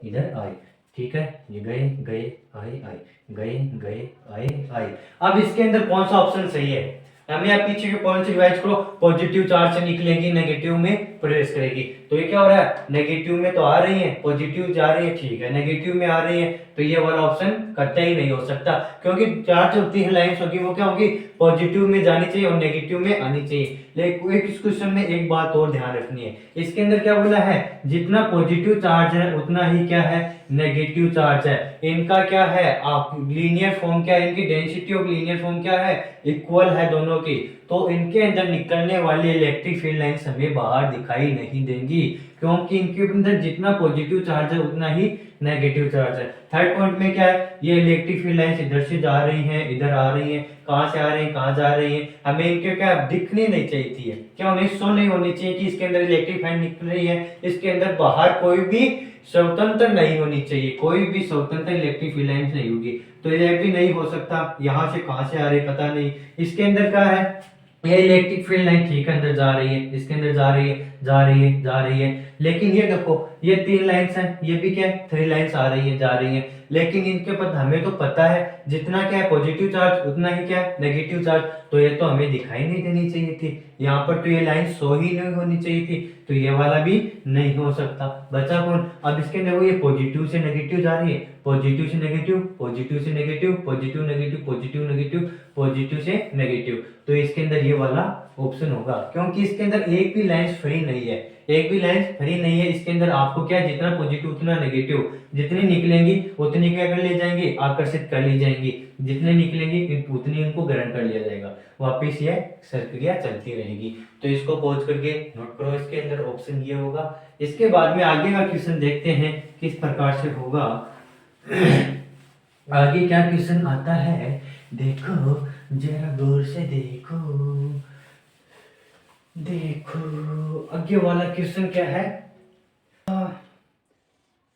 इधर आए, ठीक है। ये गए गए आए आए, गए गए आए आए। अब इसके अंदर कौन सा ऑप्शन सही है, हमें आप पीछे के पॉइंट से रिवाइज करो, पॉजिटिव चार्ज से निकलेगी, नेगेटिव में प्रवेश करेगी, तो ये क्या हो रहा है, नेगेटिव में तो आ रही है, पॉजिटिव जा रही है, ठीक है, नेगेटिव में आ रही है, तो ये वाला ऑप्शन कतई ही नहीं हो सकता, क्योंकि चार्ज होती है लाइंस होगी, वो क्या होगी, पॉजिटिव में जानी चाहिए और नेगेटिव में आनी चाहिए। लेकिन इस क्वेश्चन में एक बात और ध्यान रखनी है, इसके अंदर क्या बोला है, जितना पॉजिटिव चार्ज है उतना ही क्या है, नेगेटिव चार्ज है। इनका क्या है, आप लीनियर फॉर्म क्या है, इनकी डेंसिटी ऑफ लीनियर फॉर्म क्या है, इक्वल है दोनों की, तो इनके अंदर निकलने वाली इलेक्ट्रिक फील्ड लाइंस हमें बाहर दिखाई नहीं देंगी, क्योंकि इनके अंदर जितना पॉजिटिव चार्ज है उतना ही नेगेटिव चार्ज है। थर्ड पॉइंट में क्या है, ये इलेक्ट्रिक फील्ड लाइंस इधर से जा रही हैं, इधर आ रही हैं, कहाँ से आ रही हैं, कहाँ जा रही हैं, हमें इनके क्या दिखनी नहीं चाहिए थी, क्या हमें शो नहीं होनी चाहिए कि इसके अंदर इलेक्ट्रिक फील्ड निकल रही है, इसके अंदर बाहर कोई भी स्वतंत्र नहीं होनी चाहिए, कोई भी स्वतंत्र इलेक्ट्रिक फील्ड लाइंस नहीं होगी, तो ये भी नहीं हो सकता, यहाँ से कहाँ से आ रही पता नहीं। इसके अंदर क्या है, ये इलेक्ट्रिक फील्ड लाइन ठीक है अंदर जा रही है, इसके अंदर जा रही है, जा रही है, जा रही है, लेकिन ये देखो ये 3 लाइंस हैं, ये भी क्या है 3 लाइंस आ रही है, जा रही है, लेकिन इनके पर हमें तो पता है जितना क्या है पॉजिटिव चार्ज उतना ही क्या है नेगेटिव चार्ज, तो ये तो हमें दिखाई नहीं देनी चाहिए थी, यहाँ पर तो ये लाइन शो ही नहीं होनी चाहिए थी, तो ये वाला भी नहीं हो सकता। बचा कौन, अब इसके अंदर वो ये पॉजिटिव से नेगेटिव जा रही है, पॉजिटिव से नेगेटिव, पॉजिटिव से negative, positive negative, positive negative, positive से नेगेटिव, तो इसके अंदर ये वाला ऑप्शन होगा, क्योंकि इसके अंदर एक भी लाइन फ्री नहीं है, एक भी लाइन फ्री नहीं है। इसके अंदर आपको क्या, जितना पॉजिटिव उतना नेगेटिव, जितनी निकलेंगी उतनी क्या कर ली जाएंगी, आकर्षित कर ली जाएंगी, जितने निकलेंगी उतनी उनको ग्रहण कर लिया जाएगा, वापिस ये प्रक्रिया चलती रहेगी। तो इसको पॉज करके नोट करो, इसके अंदर ऑप्शन ये होगा। इसके बाद में आगे का क्वेश्चन देखते हैं किस प्रकार से होगा। आगे क्या क्वेश्चन आता है, देखो जरा गौर से देखो, देखो आगे वाला क्वेश्चन क्या है,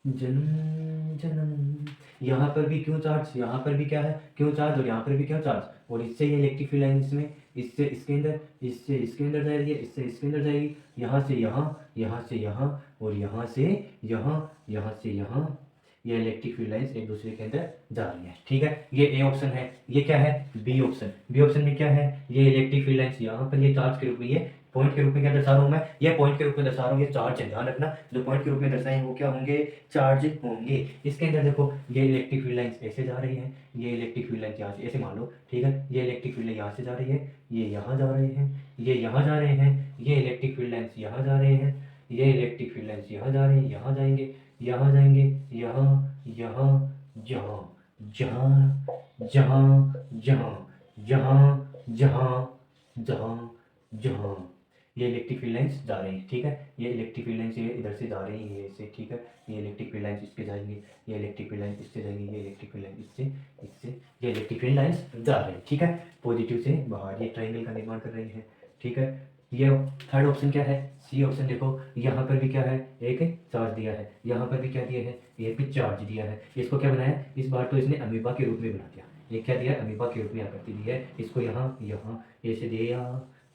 जन्म जन्म, यहाँ पर भी क्यों चार्ज, यहाँ पर भी क्या है क्यों चार्ज, और यहाँ पर भी क्यों चार्ज, और इससे ये इलेक्ट्रिक फील्ड लाइन इसमें, इससे इसके अंदर, इससे इसके अंदर जाएगी, इससे इसके अंदर जाएगी, यहाँ से यहाँ, यहाँ से यहाँ, और यहाँ से यहाँ, यहाँ से यहाँ, ये इलेक्ट्रिक फील्ड लाइंस एक दूसरे के अंदर जा रही है, ठीक है। ये ए ऑप्शन है, ये क्या है बी ऑप्शन, बी ऑप्शन में क्या है, ये इलेक्ट्रिक फील्ड लाइंस यहाँ पर ये चार्ज के रूप में, ये पॉइंट के रूप में क्या दर्शा रहा हूँ मैं, ये पॉइंट के रूप में दर्शा रहा हूँ, ये चार्ज है, ध्यान रखना, जो पॉइंट के रूप में दर्शाए हैं वो क्या होंगे, चार्ज होंगे। इसके अंदर देखो ये इलेक्ट्रिक फील्ड लाइंस ऐसे जा रही है, ये इलेक्ट्रिक फील्ड लाइंस यहाँ से ऐसे मान लो, ठीक है, ये इलेक्ट्रिक फील्ड यहाँ से जा रही है, ये यहाँ जा रहे हैं, ये यहाँ जा रहे हैं, ये इलेक्ट्रिक फील्ड लाइंस यहाँ जा रहे हैं, ये इलेक्ट्रिक फील्ड लाइंस यहाँ जा रहे हैं, यहाँ जाएंगे, यहाँ जाएंगे, यहाँ यहाँ, जहाँ जहाँ जहाँ जहाँ जहाँ जहाँ जहाँ जहाँ, ये इलेक्ट्रिक फील्ड लाइंस जा रही है, ठीक है, ये इलेक्ट्रिक फील्ड लाइंस ये इधर से जा रही है, ये इससे, ठीक है, ये इलेक्ट्रिक फील्ड लाइंस इसके जाएंगे, ये इलेक्ट्रिक फील्ड लाइंस इससे जाएंगे, ये इलेक्ट्रिक फील्ड लाइंस इससे, इससे, ये इलेक्ट्रिक फील्ड लाइंस जा रही है, ठीक है, पॉजिटिव से बाहर ये ट्रायंगल का निर्माण कर रही है, ठीक है। ये थर्ड ऑप्शन क्या है, सी ऑप्शन, देखो यहाँ पर भी क्या है, एक चार्ज दिया है, यहाँ पर भी क्या दिया है, एक भी चार्ज दिया है, इसको क्या बनाया, इस बार तो इसने अमीबा के रूप में बना दिया, ये क्या दिया, अमीबा के रूप में आकृति दी है, इसको यहाँ यहाँ ऐसे दिया,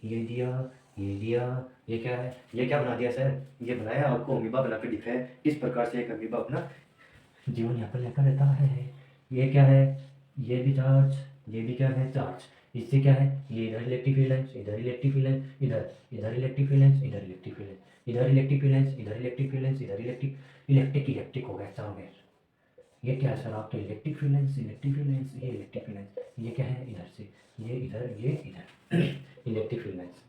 ये दिया, ये दिया, ये क्या है, ये क्या बना दिया सर, ये बनाया आपको अमीबा बनाकर दिखाया किस प्रकार से एक अमीबा अपना जीवन यहाँ पर लेकर रहता है। ये क्या है, ये भी चार्ज, ये भी क्या है चार्ज, इससे क्या है, ये इधर इलेक्ट्रिक फील्ड लाइंस, इधर इलेक्ट्रिक फील्ड लाइंस, इधर इधर इलेक्ट्रिक फील्ड लाइंस, इधर इलेक्ट्रिक फील्ड लाइंस, इधर इलेक्ट्रिक फील्ड लाइंस, इधर इलेक्ट्रिक फील्ड लाइंस, इधर इलेक्ट्रिक इलेक्ट्रिक इलेक्ट्रिक हो गया चार, ये क्या है सर, आप तो electric field lines, electric field lines, ये इलेक्ट्रिक फील्ड लाइंस, ये क्या है इधर से, ये इधर, ये इधर इलेक्ट्रिक फील्ड लाइंस,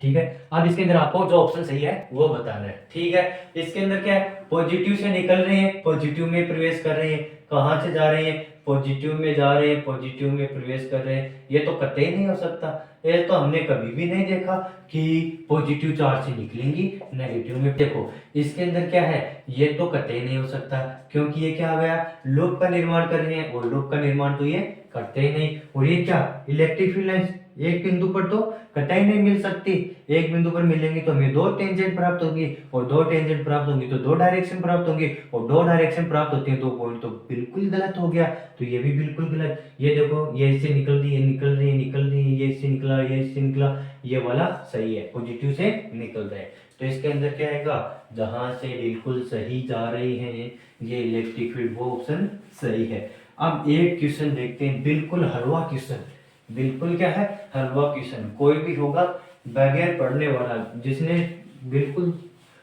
ठीक है। अब इसके अंदर आपको जो ऑप्शन सही है वो बताना है, ठीक है। इसके अंदर क्या है, पॉजिटिव से निकल रहे हैं, पॉजिटिव में प्रवेश कर रहे हैं, कहाँ से जा रहे हैं, पॉजिटिव में जा रहे हैं, पॉजिटिव में प्रवेश कर रहे हैं, ये तो कतई नहीं हो सकता। ये तो हमने कभी भी नहीं देखा कि पॉजिटिव चार्ज से निकलेंगी नेगेटिव में। देखो इसके अंदर क्या है, ये तो कतई नहीं हो सकता, क्योंकि ये क्या आ गया, लूप का निर्माण कर रहे हैं, और लूप का निर्माण तो ये करते ही नहीं। और ये क्या, इलेक्ट्रिक फील्ड लाइंस एक बिंदु पर तो कतई नहीं मिल सकती, एक बिंदु पर मिलेंगी तो हमें दो टेंजेंट प्राप्त होंगी, और दो टेंजेंट प्राप्त होंगी तो दो डायरेक्शन प्राप्त होंगी, और दो डायरेक्शन प्राप्त होती है तो पॉइंट तो बिल्कुल गलत हो गया। तो ये भी बिल्कुल गलत। ये देखो ये इससे निकल रही है, निकल रही है, निकल रही है, ये इससे निकला, ये इससे निकला, ये वाला सही है, पॉजिटिव से निकल रहा है। तो इसके अंदर क्या आएगा, जहां से बिल्कुल सही जा रही है ये इलेक्ट्रिक फील्ड, वो ऑप्शन सही है। अब एक क्वेश्चन देखते हैं, बिल्कुल हलवा क्वेश्चन, बिल्कुल क्या है, हलवा क्वेश्चन। कोई भी होगा बगैर पढ़ने वाला, जिसने बिल्कुल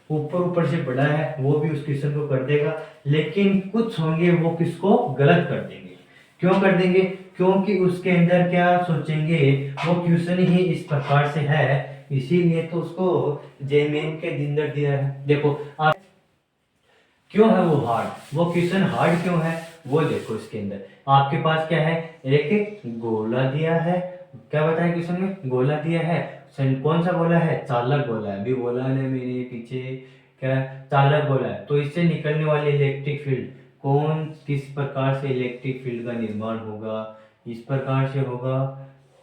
ऊपर ऊपर से पढ़ा है वो भी उस क्वेश्चन को कर देगा, लेकिन कुछ होंगे वो किसको गलत कर देंगे। क्यों कर देंगे, क्योंकि उसके अंदर क्या सोचेंगे, वो क्वेश्चन ही इस प्रकार से है, इसीलिए तो उसको जेमेन के अंदर दिया है। देखो आप क्यों है वो हार्ड, वो क्वेश्चन हार्ड क्यों है, वो देखो इसके अंदर आपके पास क्या है, एक गोला दिया है, क्या बताया क्वेश्चन में, गोला दिया है, कौन सा गोला है, चालक गोला है, अभी गोला ने मेरे पीछे क्या, चालक गोला है। तो इससे निकलने वाली इलेक्ट्रिक फील्ड कौन, किस प्रकार से इलेक्ट्रिक फील्ड का निर्माण होगा, इस प्रकार से होगा,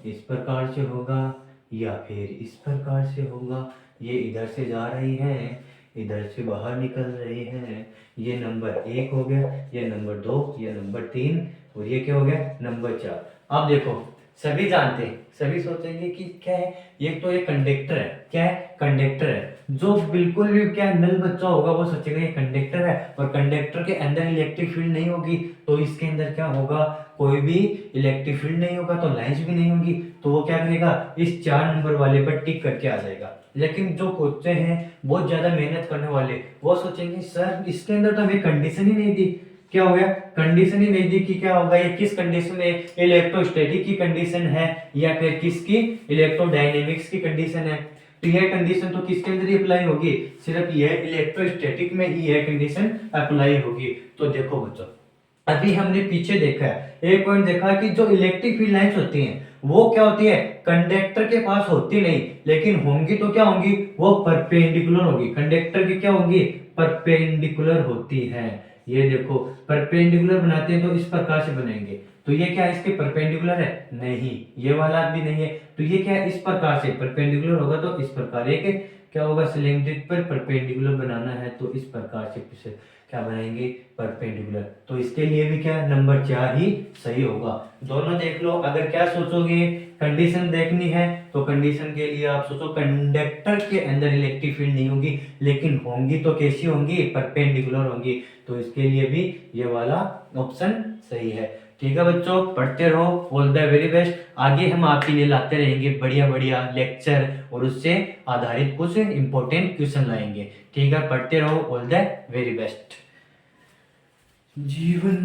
इस प्रकार से होगा, या फिर इस प्रकार से होगा। ये इधर से जा रही है, इधर से बाहर निकल रहे हैं, ये नंबर 1 हो गया, ये नंबर 2, ये नंबर 3, और ये क्या हो गया, नंबर 4। अब देखो सभी जानते हैं, सभी सोचेंगे कि क्या है, ये तो ये कंडक्टर है, क्या है, कंडक्टर है। जो बिल्कुल भी क्या नल बच्चा होगा वो सोचेगा ये कंडक्टर है, और कंडक्टर के अंदर इलेक्ट्रिक फील्ड नहीं होगी, तो इसके अंदर क्या होगा, कोई भी इलेक्ट्रिक फील्ड नहीं होगा, तो लाइंस भी नहीं होगी, तो वो क्या करेगा, इस 4 नंबर वाले पर टिक करके आ जाएगा। लेकिन जो बच्चे हैं बहुत ज्यादा मेहनत करने वाले, वो सोचेंगे सर इसके अंदर तो हमें कंडीशन ही नहीं दी, क्या हो गया, कंडीशन ही नहीं दी कि क्या होगा, ये किस कंडीशन में, इलेक्ट्रोस्टैटिक की कंडीशन है या फिर किसकी, इलेक्ट्रोडायनेमिक्स की कंडीशन है। तो यह कंडीशन तो किसके अंदर ही अप्लाई होगी, सिर्फ यह इलेक्ट्रोस्टैटिक में ही यह कंडीशन अप्लाई होगी। तो देखो बच्चों अभी हमने पीछे देखा है, एक पॉइंट देखा कि जो इलेक्ट्रिक फील्ड लाइंस होती हैं वो क्या होती है, कंडक्टर के पास होती नहीं, लेकिन होंगी तो क्या होंगी, वो परपेंडिकुलर होगी, कंडक्टर की क्या होंगी, परपेंडिकुलर होती है। ये देखो परपेंडिकुलर बनाते हैं तो इस प्रकार से बनेंगे, तो ये क्या इसके परपेंडिकुलर है, नहीं, ये वाला भी नहीं है, तो ये क्या इस प्रकार से परपेंडिकुलर होगा, तो इस प्रकार एक क्या होगा, सिलेंडर पर परपेंडिकुलर बनाना है तो इस प्रकार से क्या बनाएंगे, परपेंडिकुलर। तो इसके लिए भी क्या नंबर 4 ही सही होगा। दोनों देख लो, अगर क्या सोचोगे, कंडीशन देखनी है तो कंडीशन के लिए आप सोचो कंडक्टर के अंदर इलेक्ट्रिक फील्ड नहीं होगी, लेकिन होंगी तो कैसी होंगी, परपेंडिकुलर होंगी, तो इसके लिए भी ये वाला ऑप्शन सही है। ठीक है बच्चों, पढ़ते रहो, ऑल द वेरी बेस्ट। आगे हम आपके लिए लाते रहेंगे बढ़िया बढ़िया लेक्चर और उससे आधारित कुछ इंपॉर्टेंट क्वेश्चन लाएंगे। ठीक है, पढ़ते रहो, ऑल द वेरी बेस्ट। जीवन